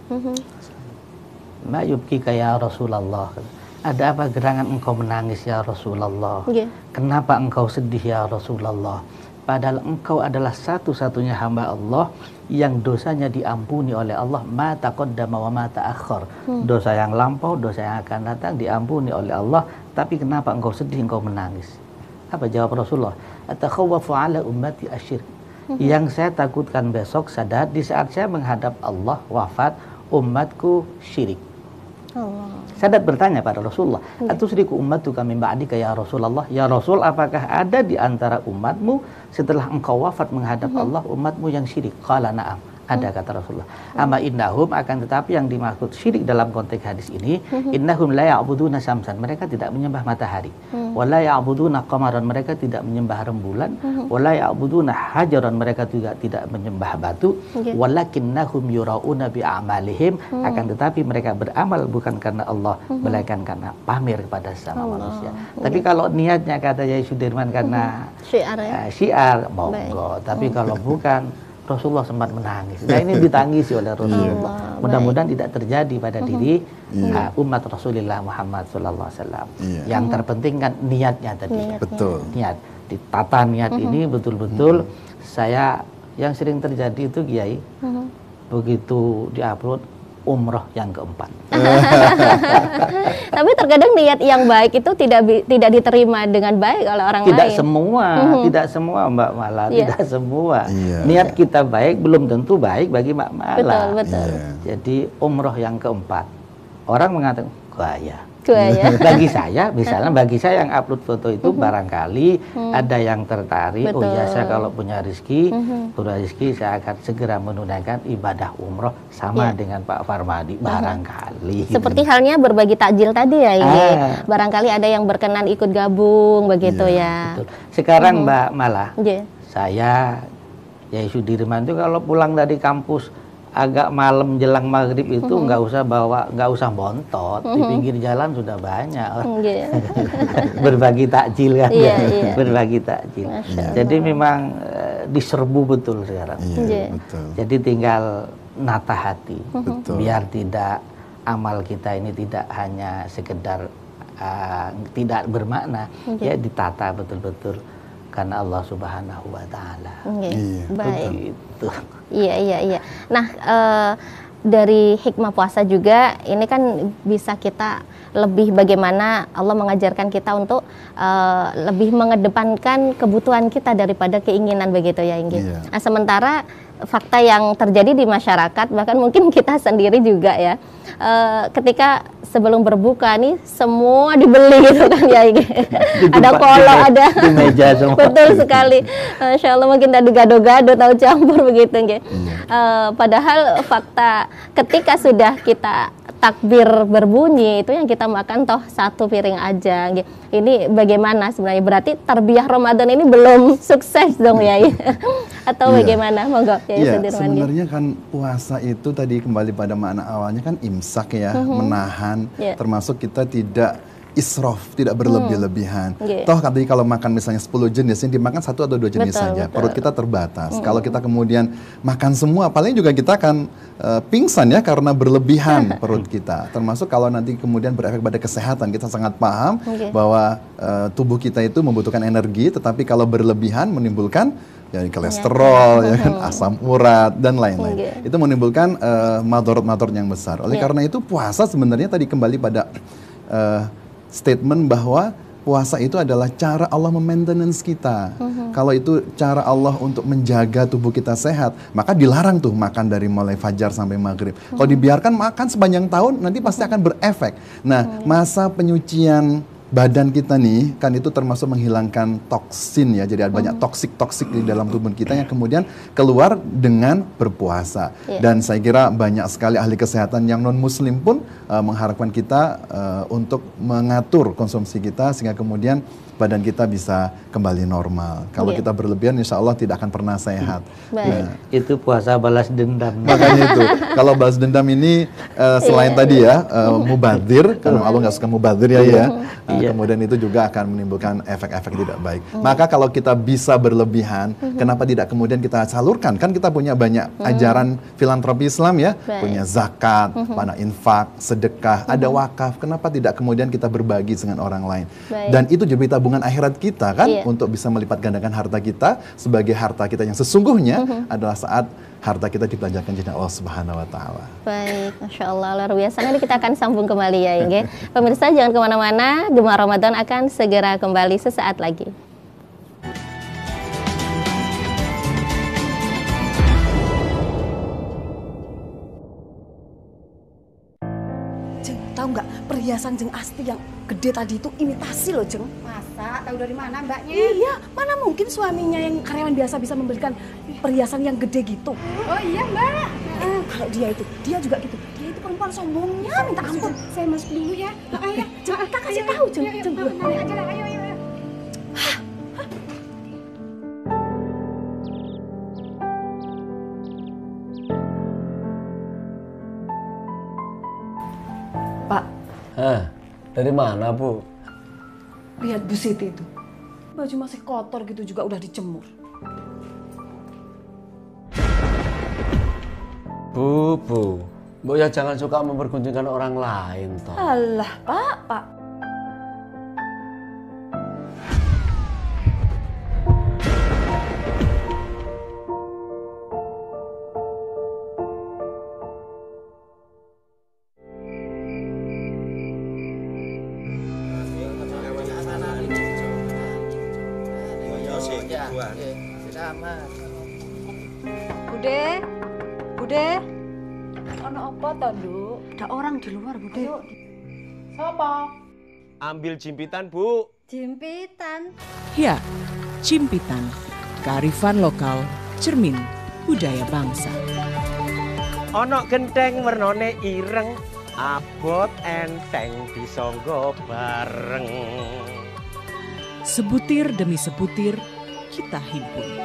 Ma yubkika ya Rasulullah. Ada apa gerangan engkau menangis ya Rasulullah? Kenapa engkau sedih ya Rasulullah? Padahal engkau adalah satu-satunya hamba Allah yang dosanya diampuni oleh Allah, ma taqaddama wa ma ta'akhkhar. Dosa yang lampau, dosa yang akan datang diampuni oleh Allah, tapi kenapa engkau sedih, engkau menangis? Apa jawab Rasulullah? Atakhawwafu ala ummati asyirk. Yang saya takutkan besok Sadat di saat saya menghadap Allah wafat, umatku syirik. Sadat bertanya pada Rasulullah, atusriku ummatuka min ba'dika ya Rasulullah? Ya Rasul, apakah ada di antara umatmu setelah engkau wafat menghadap Allah umatmu yang syirik? Qala na'am. Ada, kata Rasulullah. Amma innahum, akan tetapi yang dimaksud syirik dalam konteks hadis ini, innahum la ya'buduna syamsan, mereka tidak menyembah matahari. Wa la ya'buduna qamaran, mereka tidak menyembah rembulan. Wa la ya'buduna hajaran, mereka juga tidak menyembah batu. Walakinnahum yura'una bi'amalihim, akan tetapi mereka beramal bukan karena Allah, melainkan karena pamer kepada sesama manusia. Tapi kalau niatnya, kata Yai Sudirman, karena syiar, monggo. Tapi kalau bukan, Rasulullah sempat menangis. Nah, ini ditangisi oleh Rasulullah. Mudah-mudahan tidak terjadi pada diri umat Rasulullah Muhammad SAW. Yang terpenting kan niatnya tadi. Betul. Niat. Ditata niat ini betul-betul. Saya yang sering terjadi itu Kiai, begitu diupload umroh yang keempat. Tapi terkadang niat yang baik itu tidak diterima dengan baik oleh orang lain. Tidak semua Mbak Mala, tidak semua. Niat kita baik belum tentu baik bagi Mbak Mala. Betul. Jadi umroh yang keempat, orang mengatakan gaya. Bagi saya, misalnya bagi saya yang upload foto itu barangkali ada yang tertarik. Betul. Oh ya, saya kalau punya rezeki, saya akan segera menunaikan ibadah umroh sama dengan Pak Farmadi barangkali. Seperti halnya berbagi takjil tadi ya, ini barangkali ada yang berkenan ikut gabung begitu ya. Betul. Sekarang Mbak Mala, saya Yai Sudirman itu kalau pulang dari kampus agak malam jelang maghrib itu nggak usah bontot, di pinggir jalan sudah banyak berbagi takjil kan, berbagi takjil. Jadi memang diserbu betul sekarang. Betul. Jadi tinggal nata hati, biar tidak amal kita ini tidak hanya sekedar tidak bermakna, ya ditata betul-betul karena Allah Subhanahu wa Ta'ala. Baik. Begitu. Iya. Nah, dari hikmah puasa juga ini kan bisa kita lebih bagaimana Allah mengajarkan kita untuk lebih mengedepankan kebutuhan kita daripada keinginan begitu ya, Inggi. Nah, sementara fakta yang terjadi di masyarakat, bahkan mungkin kita sendiri juga ya, ketika sebelum berbuka nih semua dibeli gitu kan ya, ada kolak, ada di meja semua. Betul sekali. Insya Allah mungkin ada gado-gado tahu campur begitu nggih. Padahal fakta ketika sudah kita takbir berbunyi itu yang kita makan toh satu piring aja. Ini bagaimana sebenarnya? Berarti tarbiyah Ramadan ini belum sukses dong ya? Atau bagaimana? Monggo ya. Sebenarnya kan puasa itu tadi kembali pada makna awalnya kan imsak ya, menahan, termasuk kita tidak israf, tidak berlebih-lebihan. Toh tadi kalau makan misalnya 10 jenis, yang dimakan 1 atau 2 jenis saja. Perut kita terbatas. Kalau kita kemudian makan semua, paling juga kita akan pingsan ya karena berlebihan perut kita. Termasuk kalau nanti kemudian berefek pada kesehatan, kita sangat paham bahwa tubuh kita itu membutuhkan energi, tetapi kalau berlebihan menimbulkan kolesterol, ya kan, asam urat dan lain-lain. Itu menimbulkan madorot-madorot yang besar. Oleh karena itu puasa sebenarnya tadi kembali pada statement bahwa puasa itu adalah cara Allah memaintenance kita. Kalau itu cara Allah untuk menjaga tubuh kita sehat, maka dilarang tuh makan dari mulai fajar sampai maghrib. Kalau dibiarkan makan sepanjang tahun, nanti pasti akan berefek. Nah, masa penyucian badan kita nih, kan itu termasuk menghilangkan toksin ya. Jadi ada banyak toksik-toksik di dalam tubuh kita yang kemudian keluar dengan berpuasa. Dan saya kira banyak sekali ahli kesehatan yang non-muslim pun mengharapkan kita untuk mengatur konsumsi kita sehingga kemudian badan kita bisa kembali normal. Kalau kita berlebihan insya Allah tidak akan pernah sehat. Nah, itu puasa balas dendam. Makanya itu, kalau balas dendam ini selain tadi ya, mubadir, karena Allah nggak suka mubadir ya. Kemudian itu juga akan menimbulkan efek-efek tidak baik. Maka kalau kita bisa berlebihan, kenapa tidak kemudian kita salurkan? Kan kita punya banyak ajaran filantropi Islam ya, punya zakat, mana infak, sedekah, ada wakaf. Kenapa tidak kemudian kita berbagi dengan orang lain? Dan itu jadi tabungan akhirat kita kan, untuk bisa melipat gandakan harta kita sebagai harta kita yang sesungguhnya adalah saat harta kita dibelanjakan di Allah Subhanahu wa Ta'ala. Baik, Masya Allah, luar biasa. Nanti kita akan sambung kembali ya, Inge. Pemirsa jangan kemana-mana, Gemar Ramadan akan segera kembali sesaat lagi. Jeng, tahu nggak perhiasan Jeng Asti yang gede tadi itu imitasi loh, Jeng. Masa? Tahu dari mana mbaknya? Iya, mana mungkin suaminya yang karyawan biasa bisa memberikan perhiasan yang gede gitu. Oh iya mbak. Kalau dia juga gitu. Dia itu perempuan sombongnya minta ampun. Saya masuk dulu ya. Ayo, Kita kasih tahu, Jeng. Nanti aja lah, ayo. Pak. Dari mana, Bu? Lihat Bu Siti itu. Baju masih kotor gitu juga udah dijemur. Bu, Bu ya jangan suka mempergunjingkan orang lain, toh. Alah, Pak. Bude, ono apa toh, Nduk? Ada orang di luar, Bude. Sopo? Ambil jimpitan, Bu. Jimpitan. Ya, jimpitan, kearifan lokal, cermin budaya bangsa. Ono genteng wernone ireng, abot enteng disonggo bareng. Sebutir demi sebutir kita himpun.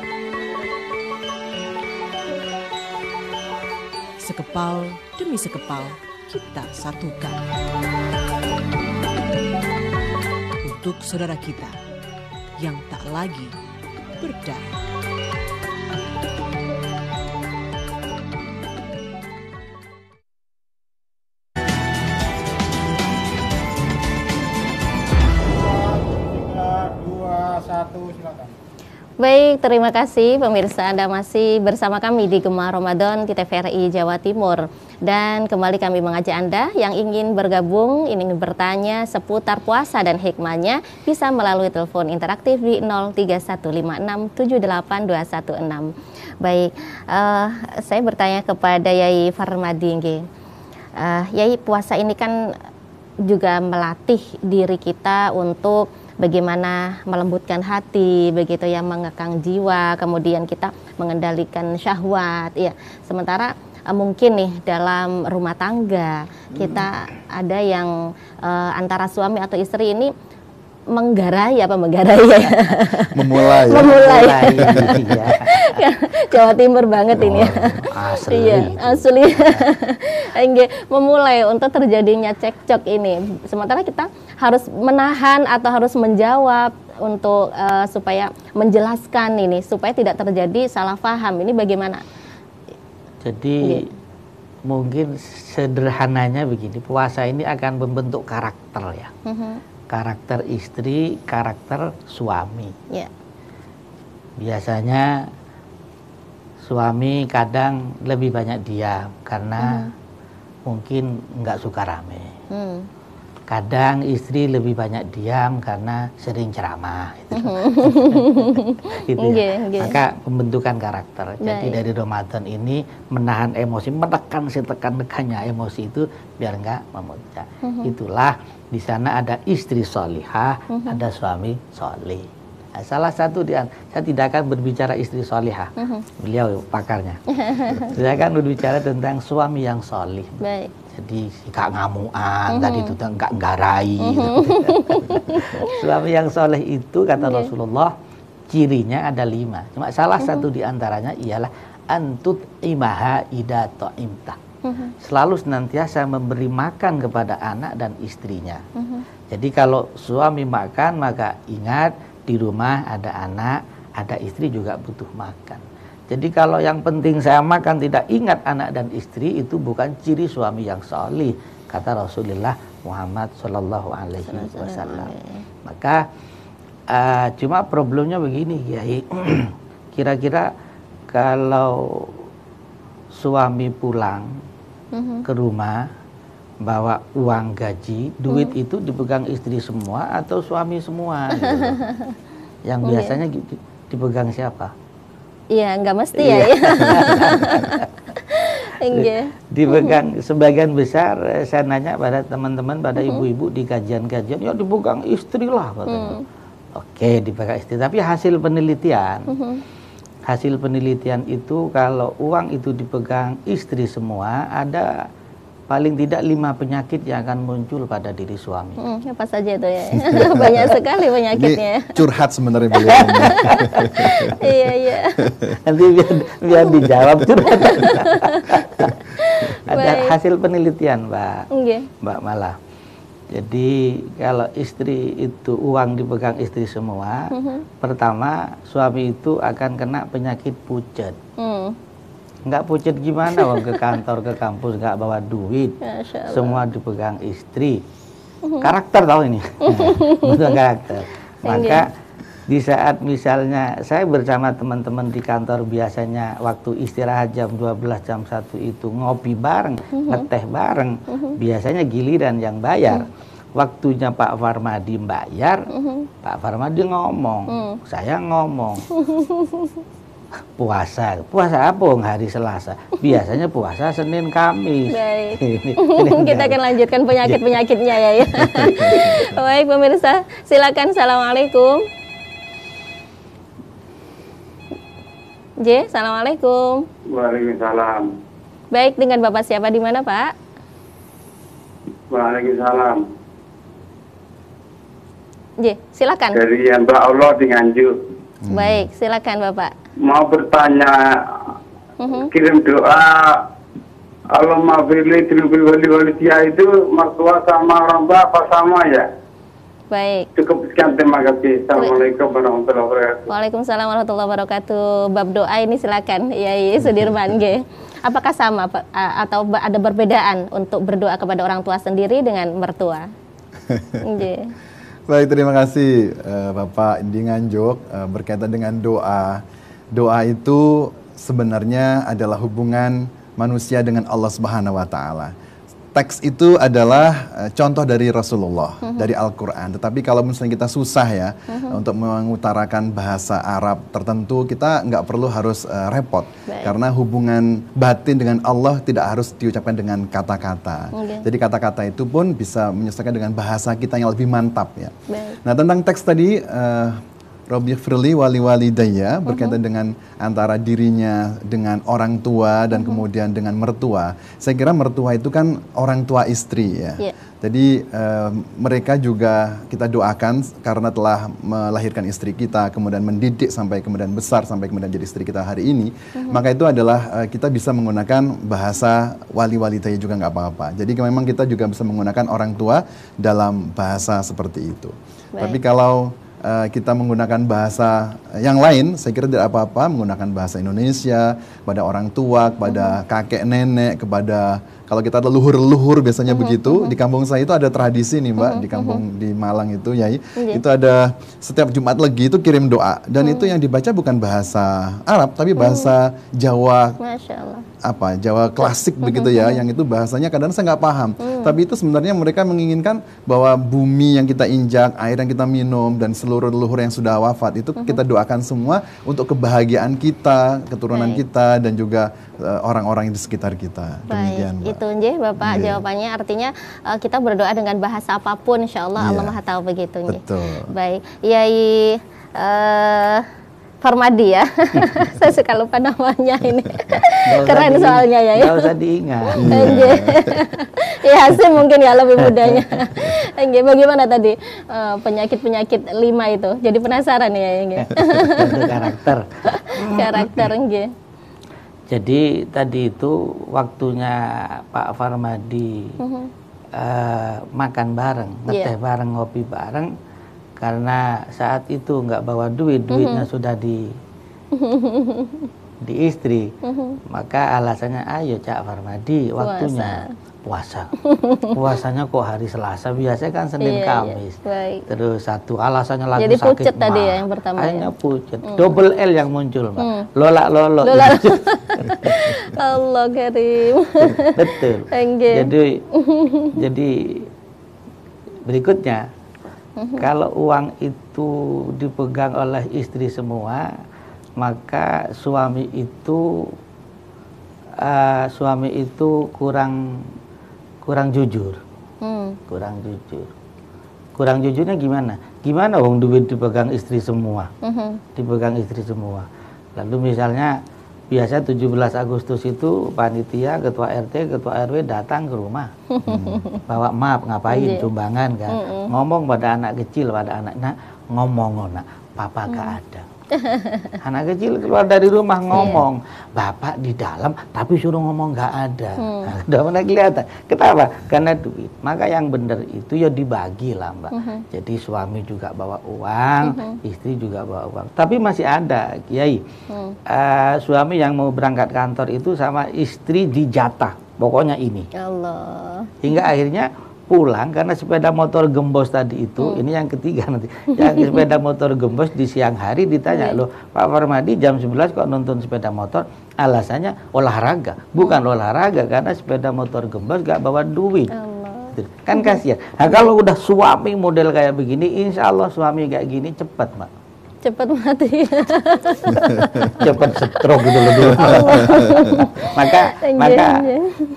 Sekepal demi sekepal kita satukan. Untuk saudara kita yang tak lagi berdaya. Baik, terima kasih pemirsa, Anda masih bersama kami di Gema Ramadan di TVRI Jawa Timur. Dan kembali kami mengajak Anda yang ingin bergabung, ingin bertanya seputar puasa dan hikmahnya, bisa melalui telepon interaktif di 0315678216. Baik, saya bertanya kepada Yai Farmadi. Yai, puasa ini kan juga melatih diri kita untuk bagaimana melembutkan hati, begitu ya, mengekang jiwa, kemudian kita mengendalikan syahwat, ya. Sementara mungkin nih dalam rumah tangga kita ada yang antara suami atau istri ini menggarai ya. Memulai. Ya. Jawa Timur banget ini. Asli. Iya, asli. Memulai untuk terjadinya cekcok ini. Sementara kita harus menahan atau harus menjawab untuk supaya menjelaskan ini supaya tidak terjadi salah paham. Ini bagaimana? Jadi mungkin sederhananya begini, puasa ini akan membentuk karakter ya. Karakter istri, karakter suami. Yeah. Biasanya suami kadang lebih banyak diam karena mungkin nggak suka rame. Kadang istri lebih banyak diam karena sering ceramah. Gitu ya. Maka pembentukan karakter. Jadi dari Ramadan ini menahan emosi, menekan setekan-tekannya emosi itu biar nggak memuncak. Itulah di sana ada istri solihah, ada suami solih. Nah, salah satu saya tidak akan berbicara istri solihah, beliau pakarnya. Saya akan berbicara tentang suami yang solih. Baik. Jadi gak ngamuan, tadi itu gak garai. Suami yang soleh itu kata Rasulullah cirinya ada 5. Cuma salah satu diantaranya ialah antut imaha ida to'imta. Selalu senantiasa memberi makan kepada anak dan istrinya. Jadi kalau suami makan maka ingat di rumah ada anak, ada istri juga butuh makan. Jadi kalau yang penting saya makan tidak ingat anak dan istri, itu bukan ciri suami yang solih, kata Rasulullah Muhammad Shallallahu Alaihi Wasallam. Maka cuma problemnya begini, Kiai. Kira-kira kalau suami pulang ke rumah bawa uang gaji, duit itu dipegang istri semua atau suami semua? Gitu. Yang biasanya dipegang siapa? Iya, nggak mesti ya. Dipegang sebagian besar. Saya nanya pada teman-teman, pada ibu-ibu di kajian-kajian, ya dipegang istri lah katanya. Oke, dipegang istri. Tapi hasil penelitian itu kalau uang itu dipegang istri semua, ada paling tidak 5 penyakit yang akan muncul pada diri suami. Apa saja itu ya? Banyak sekali penyakitnya. Ini curhat sebenarnya beliau. Iya. Nanti biar dijawab curhat. Ada hasil penelitian, Mbak Mala. Jadi kalau istri itu uang dipegang istri semua, pertama suami itu akan kena penyakit pucet. Nggak pucet gimana, wong ke kantor, ke kampus nggak bawa duit, semua dipegang istri. Karakter tahu ini, butuh karakter. Maka di saat misalnya saya bersama teman-teman di kantor, biasanya waktu istirahat jam 12, jam 1 itu ngopi bareng, ngeteh bareng, biasanya giliran yang bayar. Waktunya Pak Farmadi bayar, Pak Farmadi ngomong, saya ngomong. Puasa apa hari Selasa? Biasanya puasa Senin Kamis. Baik. Kita akan lanjutkan penyakit-penyakitnya ya. Baik pemirsa, silakan. Assalamualaikum. Assalamualaikum. Waalaikumsalam. Baik, dengan Bapak siapa di mana, Pak? Waalaikumsalam. Silakan. Dari hamba Allah di Nganjuk. Baik, silakan Bapak. Mau bertanya, kirim doa Allahumma firli tribil wali dia itu mertua sama orang tua apa sama ya? Baik. Cukup sekian, terima kasih. Assalamualaikum warahmatullahi wabarakatuh. Waalaikumsalam warahmatullahi wabarakatuh. Bab doa ini silakan, Yai Sudirman G. Apakah sama atau ada perbedaan untuk berdoa kepada orang tua sendiri dengan mertua? Baik, terima kasih Bapak Indi Nganjuk. Berkaitan dengan doa. Doa itu sebenarnya adalah hubungan manusia dengan Allah Subhanahu wa taala. Teks itu adalah contoh dari Rasulullah, dari Al-Quran. Tetapi kalau misalnya kita susah ya untuk mengutarakan bahasa Arab tertentu, kita nggak perlu harus repot. Karena hubungan batin dengan Allah tidak harus diucapkan dengan kata-kata. Jadi kata-kata itu pun bisa menyesuaikan dengan bahasa kita yang lebih mantap ya. Nah, tentang teks tadi, Rabbi firli wali walidayya, berkaitan dengan antara dirinya dengan orang tua dan kemudian dengan mertua. Saya kira mertua itu kan orang tua istri ya. Jadi mereka juga kita doakan karena telah melahirkan istri kita, kemudian mendidik sampai kemudian besar, sampai kemudian jadi istri kita hari ini. Maka itu adalah kita bisa menggunakan bahasa wali walidayya juga nggak apa-apa. Jadi memang kita juga bisa menggunakan orang tua dalam bahasa seperti itu. Tapi kalau kita menggunakan bahasa yang lain, saya kira tidak apa-apa menggunakan bahasa Indonesia kepada orang tua, kepada kakek nenek, kepada kalau kita ada leluhur-leluhur biasanya begitu. Di kampung saya itu ada tradisi nih Mbak, di kampung di Malang itu Yai, itu ada setiap Jumat Legi itu kirim doa, dan itu yang dibaca bukan bahasa Arab tapi bahasa Jawa. Masya Allah. Apa Jawa klasik begitu ya, yang itu bahasanya kadang saya nggak paham. Tapi itu sebenarnya mereka menginginkan bahwa bumi yang kita injak, air yang kita minum, dan seluruh leluhur yang sudah wafat itu kita doakan semua untuk kebahagiaan kita, keturunan kita, dan juga orang-orang di sekitar kita. Demikian, Baik, itu nje Bapak jawabannya, artinya kita berdoa dengan bahasa apapun, insya Allah Allah Maha Tahu begitu nje. Betul. Baik, Yai Farmadi ya. Saya suka lupa namanya ini. Keren soalnya ya. Nggak usah diingat. Ya Hasim mungkin ya lebih mudanya. Bagaimana tadi penyakit-penyakit 5 itu? Jadi penasaran ya. Karakter. Karakter. Jadi tadi itu waktunya Pak Farmadi makan bareng, ngeteh bareng, ngopi bareng. Karena saat itu nggak bawa duit, duitnya sudah di istri, maka alasannya ayo Cak Farmadi waktunya puasa. Puasanya kok hari Selasa, biasanya kan Senin Kamis. Terus satu alasannya lagi jadi sakit pucet tadi ya yang pertama. Akhirnya pucet, double L yang muncul Mbak. Lolo. Allah karim. Betul. Jadi berikutnya, kalau uang itu dipegang oleh istri semua, maka suami itu kurang jujur. Kurang jujurnya gimana? Gimana uang duit dipegang istri semua? Dipegang istri semua. Lalu misalnya biasa 17 Agustus itu panitia, ketua RT, ketua RW datang ke rumah. Bawa map, ngapain? Sumbangan kan. Ngomong pada anak kecil, pada anak, nak ngomong, nak, papa gak ada. Anak kecil keluar dari rumah ngomong, bapak di dalam tapi suruh ngomong gak ada. Udah mana kelihatan. Kenapa? Karena duit. Maka yang benar itu ya dibagi lah Mbak. Jadi suami juga bawa uang, istri juga bawa uang. Tapi masih ada Kiai, suami yang mau berangkat kantor itu sama istri dijatah, pokoknya ini. Allah. Hingga akhirnya pulang karena sepeda motor gembos tadi itu, ini yang ketiga nanti. Yang sepeda motor gembos di siang hari ditanya, loh Pak Farmadi jam 11 kok nonton sepeda motor? Alasannya olahraga. Bukan olahraga karena sepeda motor gembos gak bawa duit. Kan kasihan. Nah, kalau udah suami model kayak begini, insya Allah suami kayak gini cepat Mbak. Cepat mati. Cepat stroke gitu loh.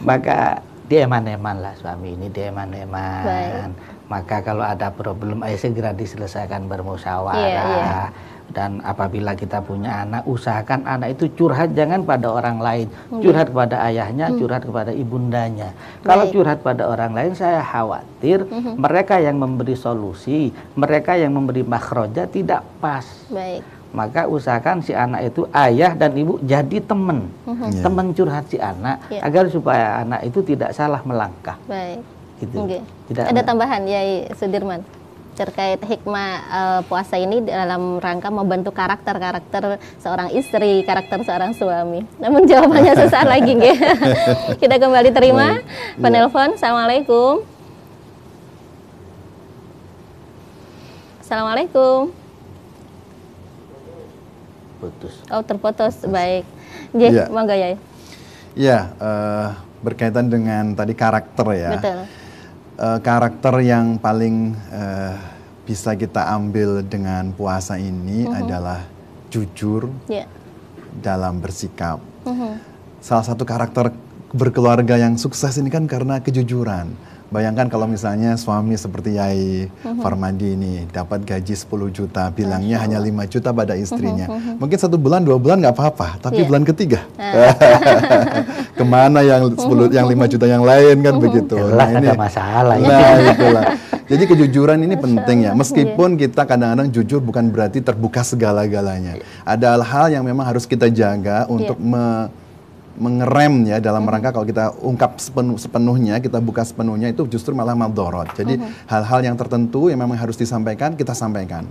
maka dia eman-eman lah, suami ini dia eman-eman. Maka kalau ada problem ayo segera diselesaikan bermusyawarah. Dan apabila kita punya anak, usahakan anak itu curhat jangan pada orang lain, curhat kepada ayahnya, curhat kepada ibundanya. Kalau curhat pada orang lain, saya khawatir mereka yang memberi solusi, mereka yang memberi makhraja tidak pas. Maka usahakan si anak itu, ayah dan ibu jadi teman, teman curhat si anak, agar supaya anak itu tidak salah melangkah. Gitu. Tidak ada tambahan Yai Sudirman terkait hikmah puasa ini dalam rangka membentuk karakter seorang istri, karakter seorang suami. Namun jawabannya sesaat lagi, nggih. Kita kembali terima penelpon. Assalamualaikum. Assalamualaikum. Putus. Oh, terputus. Baik. Nggih, monggo Yai. Ya, berkaitan dengan tadi karakter ya. Betul. Karakter yang paling bisa kita ambil dengan puasa ini adalah jujur dalam bersikap. Salah satu karakter berkeluarga yang sukses ini kan karena kejujuran. Bayangkan kalau misalnya suami seperti Yai Farmadi ini dapat gaji 10 juta, bilangnya hanya 5 juta pada istrinya. Mungkin 1 bulan, 2 bulan nggak apa-apa, tapi bulan ketiga kemana yang 5 juta yang lain kan begitu. Nah, ini ada masalah. Nah, itulah. Jadi kejujuran ini penting ya. Meskipun kita kadang-kadang jujur bukan berarti terbuka segala-galanya. Ada hal yang memang harus kita jaga untuk mengerem ya, dalam rangka kalau kita ungkap sepenuhnya, kita buka sepenuhnya, itu justru malah maldorot. Jadi hal-hal yang tertentu yang memang harus disampaikan, kita sampaikan.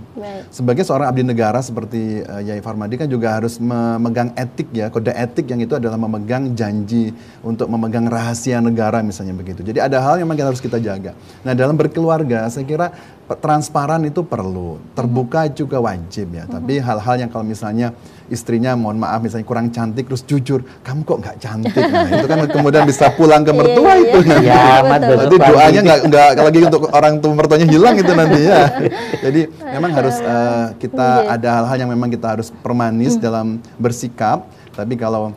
Sebagai seorang abdi negara seperti Yai Farmadi kan juga harus memegang etik ya, kode etik yang itu adalah memegang janji untuk memegang rahasia negara misalnya begitu. Jadi ada hal yang memang harus kita jaga. Nah, dalam berkeluarga saya kira transparan itu perlu, terbuka juga wajib ya. Tapi hal-hal yang kalau misalnya istrinya mohon maaf misalnya kurang cantik terus jujur, kamu kok nggak cantik, nah itu kan kemudian bisa pulang ke mertua itu nanti. Nanti doanya nggak lagi untuk orang tua mertuanya hilang itu nanti ya. Jadi memang harus kita ada hal-hal yang memang kita harus permanis dalam bersikap. Tapi kalau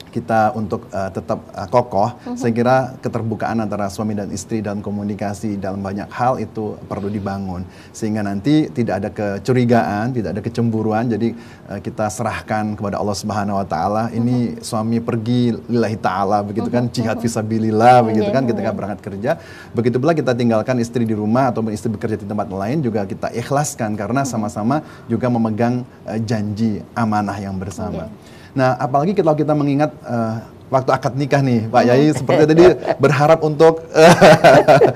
kita untuk tetap kokoh, saya kira keterbukaan antara suami dan istri dalam komunikasi dalam banyak hal itu perlu dibangun, sehingga nanti tidak ada kecurigaan, tidak ada kecemburuan. Jadi kita serahkan kepada Allah Subhanahu Wa Taala. Ini suami pergi lillahi taala begitu kan, jihad fisabilillah begitu kan ketika berangkat kerja. Begitu pula kita tinggalkan istri di rumah ataupun istri bekerja di tempat lain juga kita ikhlaskan karena sama-sama juga memegang janji amanah yang bersama. Nah, apalagi kalau kita mengingat waktu akad nikah nih, Pak Yai seperti tadi berharap untuk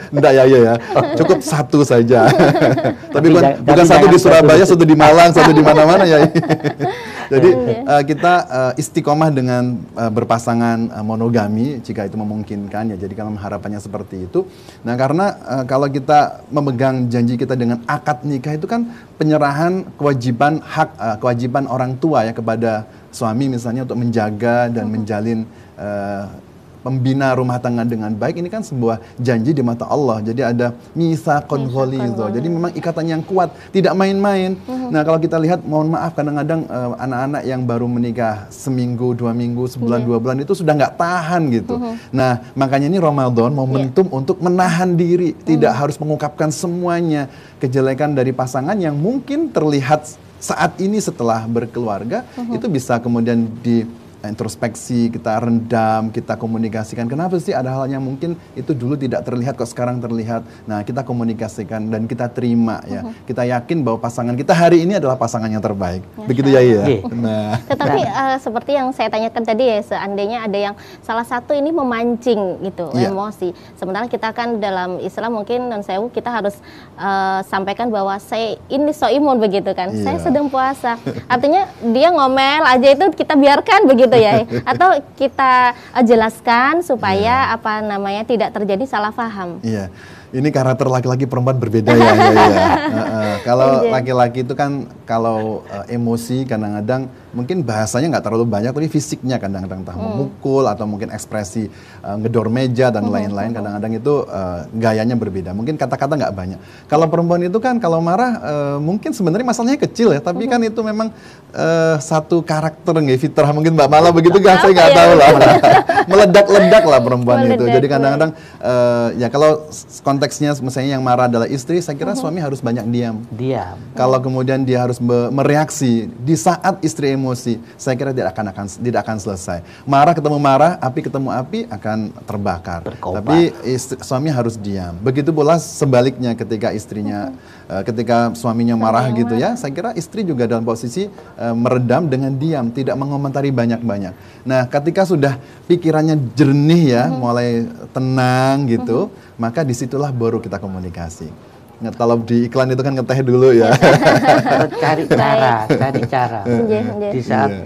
enggak ya, cukup 1 saja. Tapi bukan 1 di Surabaya, 1 di Malang, 1 di mana-mana ya. Jadi kita istiqomah dengan berpasangan monogami jika itu memungkinkan ya. Jadi kalau harapannya seperti itu. Nah, karena kalau kita memegang janji kita dengan akad nikah itu kan penyerahan kewajiban kewajiban orang tua ya kepada suami misalnya untuk menjaga dan menjalin pembina rumah tangga dengan baik. Ini kan sebuah janji di mata Allah. Jadi ada mitsaqun ghalidho. Jadi memang ikatan yang kuat, tidak main-main. Nah, kalau kita lihat mohon maaf kadang-kadang anak-anak yang baru menikah seminggu, 2 minggu, sebulan, 2 bulan itu sudah nggak tahan gitu. Nah, makanya ini Ramadan momentum untuk menahan diri, tidak harus mengungkapkan semuanya kejelekan dari pasangan yang mungkin terlihat saat ini setelah berkeluarga, itu bisa kemudian introspeksi, kita rendam, kita komunikasikan. Kenapa sih ada hal yang mungkin itu dulu tidak terlihat kok sekarang terlihat. Nah, kita komunikasikan dan kita terima ya. Kita yakin bahwa pasangan kita hari ini adalah pasangan yang terbaik. Begitu ya ya. Nah. Tetapi seperti yang saya tanyakan tadi ya, seandainya ada yang salah satu ini memancing gitu emosi. Sementara kita kan dalam Islam mungkin non sewu kita harus sampaikan bahwa saya ini soimun begitu kan. Saya sedang puasa. Artinya dia ngomel aja itu kita biarkan begitu ya, atau kita jelaskan supaya apa namanya tidak terjadi salah paham. Iya. Ini karakter laki-laki perempuan berbeda ya. Kalau laki-laki itu kan kalau emosi kadang-kadang mungkin bahasanya nggak terlalu banyak, tapi fisiknya kadang-kadang entah memukul atau mungkin ekspresi ngedor meja dan lain-lain. Kadang-kadang itu gayanya berbeda. Mungkin kata-kata nggak banyak. Kalau perempuan itu kan kalau marah mungkin sebenarnya masalahnya kecil ya, tapi kan itu memang satu karakter nggak fitrah mungkin Mbak Mala begitu kan, saya nggak tahu lah. Meledak-ledak lah perempuan itu. Jadi kadang-kadang ya kalau konteksnya misalnya yang marah adalah istri, saya kira suami harus banyak diam. Kalau kemudian dia harus mereaksi di saat istri emosi, saya kira tidak akan selesai. Marah ketemu marah, api ketemu api akan terbakar. Tapi suami harus diam. Begitu pula sebaliknya ketika istrinya ketika suaminya marah gitu ya, saya kira istri juga dalam posisi meredam dengan diam, tidak mengomentari banyak-banyak. Nah, ketika sudah pikirannya jernih ya, mulai tenang gitu, maka disitulah baru kita komunikasi. Kalau di iklan itu kan ngeteh dulu ya. Cari cara. Di saat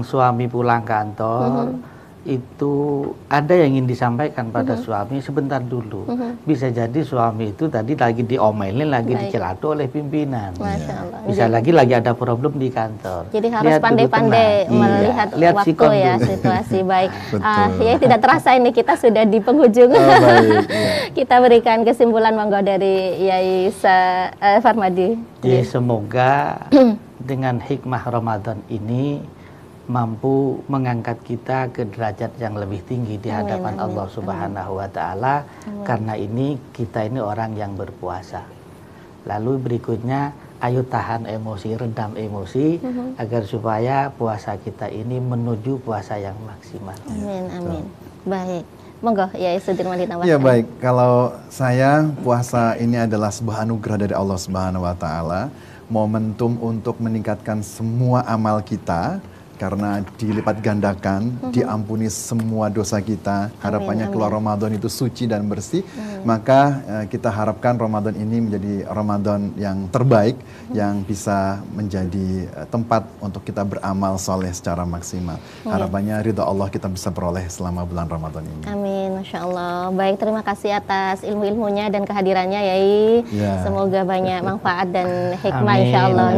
suami pulang kantor, itu ada yang ingin disampaikan pada suami sebentar dulu. Bisa jadi suami itu tadi lagi diomelin, lagi dicelatu oleh pimpinan. Bisa lagi ada problem di kantor. Jadi harus pandai-pandai melihat waktu ya, situasi. Baik. Ya tidak terasa ini kita sudah di penghujung. Kita berikan kesimpulan monggo dari Yai Farmadi. Ya, semoga dengan hikmah Ramadan ini mampu mengangkat kita ke derajat yang lebih tinggi di hadapan Allah Subhanahu wa Ta'ala. Karena kita ini orang yang berpuasa. Lalu berikutnya, ayo tahan emosi, redam emosi, agar supaya puasa kita ini menuju puasa yang maksimal. Amin. Baik, monggo ya Sudirman ditambahkan. Ya baik, kalau saya puasa ini adalah sebuah anugerah dari Allah Subhanahu wa Ta'ala, momentum untuk meningkatkan semua amal kita. Karena dilipat gandakan, diampuni semua dosa kita, harapannya keluar Ramadan itu suci dan bersih, maka kita harapkan Ramadan ini menjadi Ramadan yang terbaik, yang bisa menjadi tempat untuk kita beramal soleh secara maksimal. Harapannya ridha Allah kita bisa peroleh selama bulan Ramadan ini. Amin, Masya Allah. Baik, terima kasih atas ilmu-ilmunya dan kehadirannya Yai. Semoga banyak manfaat dan hikmah insya Allah.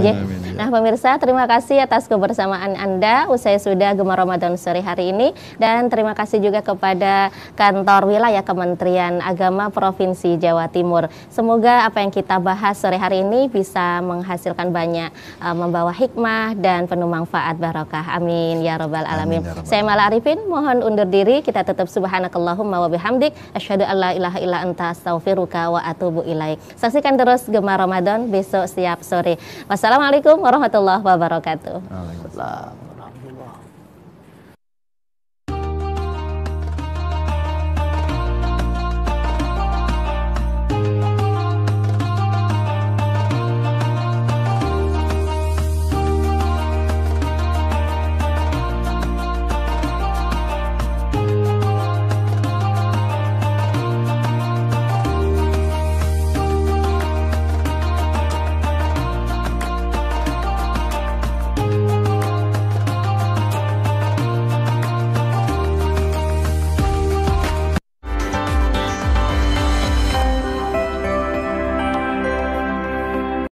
Nah pemirsa, terima kasih atas kebersamaan Anda. Usai sudah Gemar Ramadan sore hari ini, dan terima kasih juga kepada kantor wilayah Kementerian Agama Provinsi Jawa Timur. Semoga apa yang kita bahas sore hari ini bisa menghasilkan banyak, membawa hikmah dan penuh manfaat barokah. Amin ya robbal alamin. Saya Mala Arifin mohon undur diri. Kita tutup subhanakallahumma wa bihamdik asyhadu an la ilaha illa anta astaghfiruka wa atubu ilaik. Saksikan terus Gemar Ramadan besok setiap sore. Wassalamualaikum warahmatullahi wabarakatuh. Waalaikumsalam.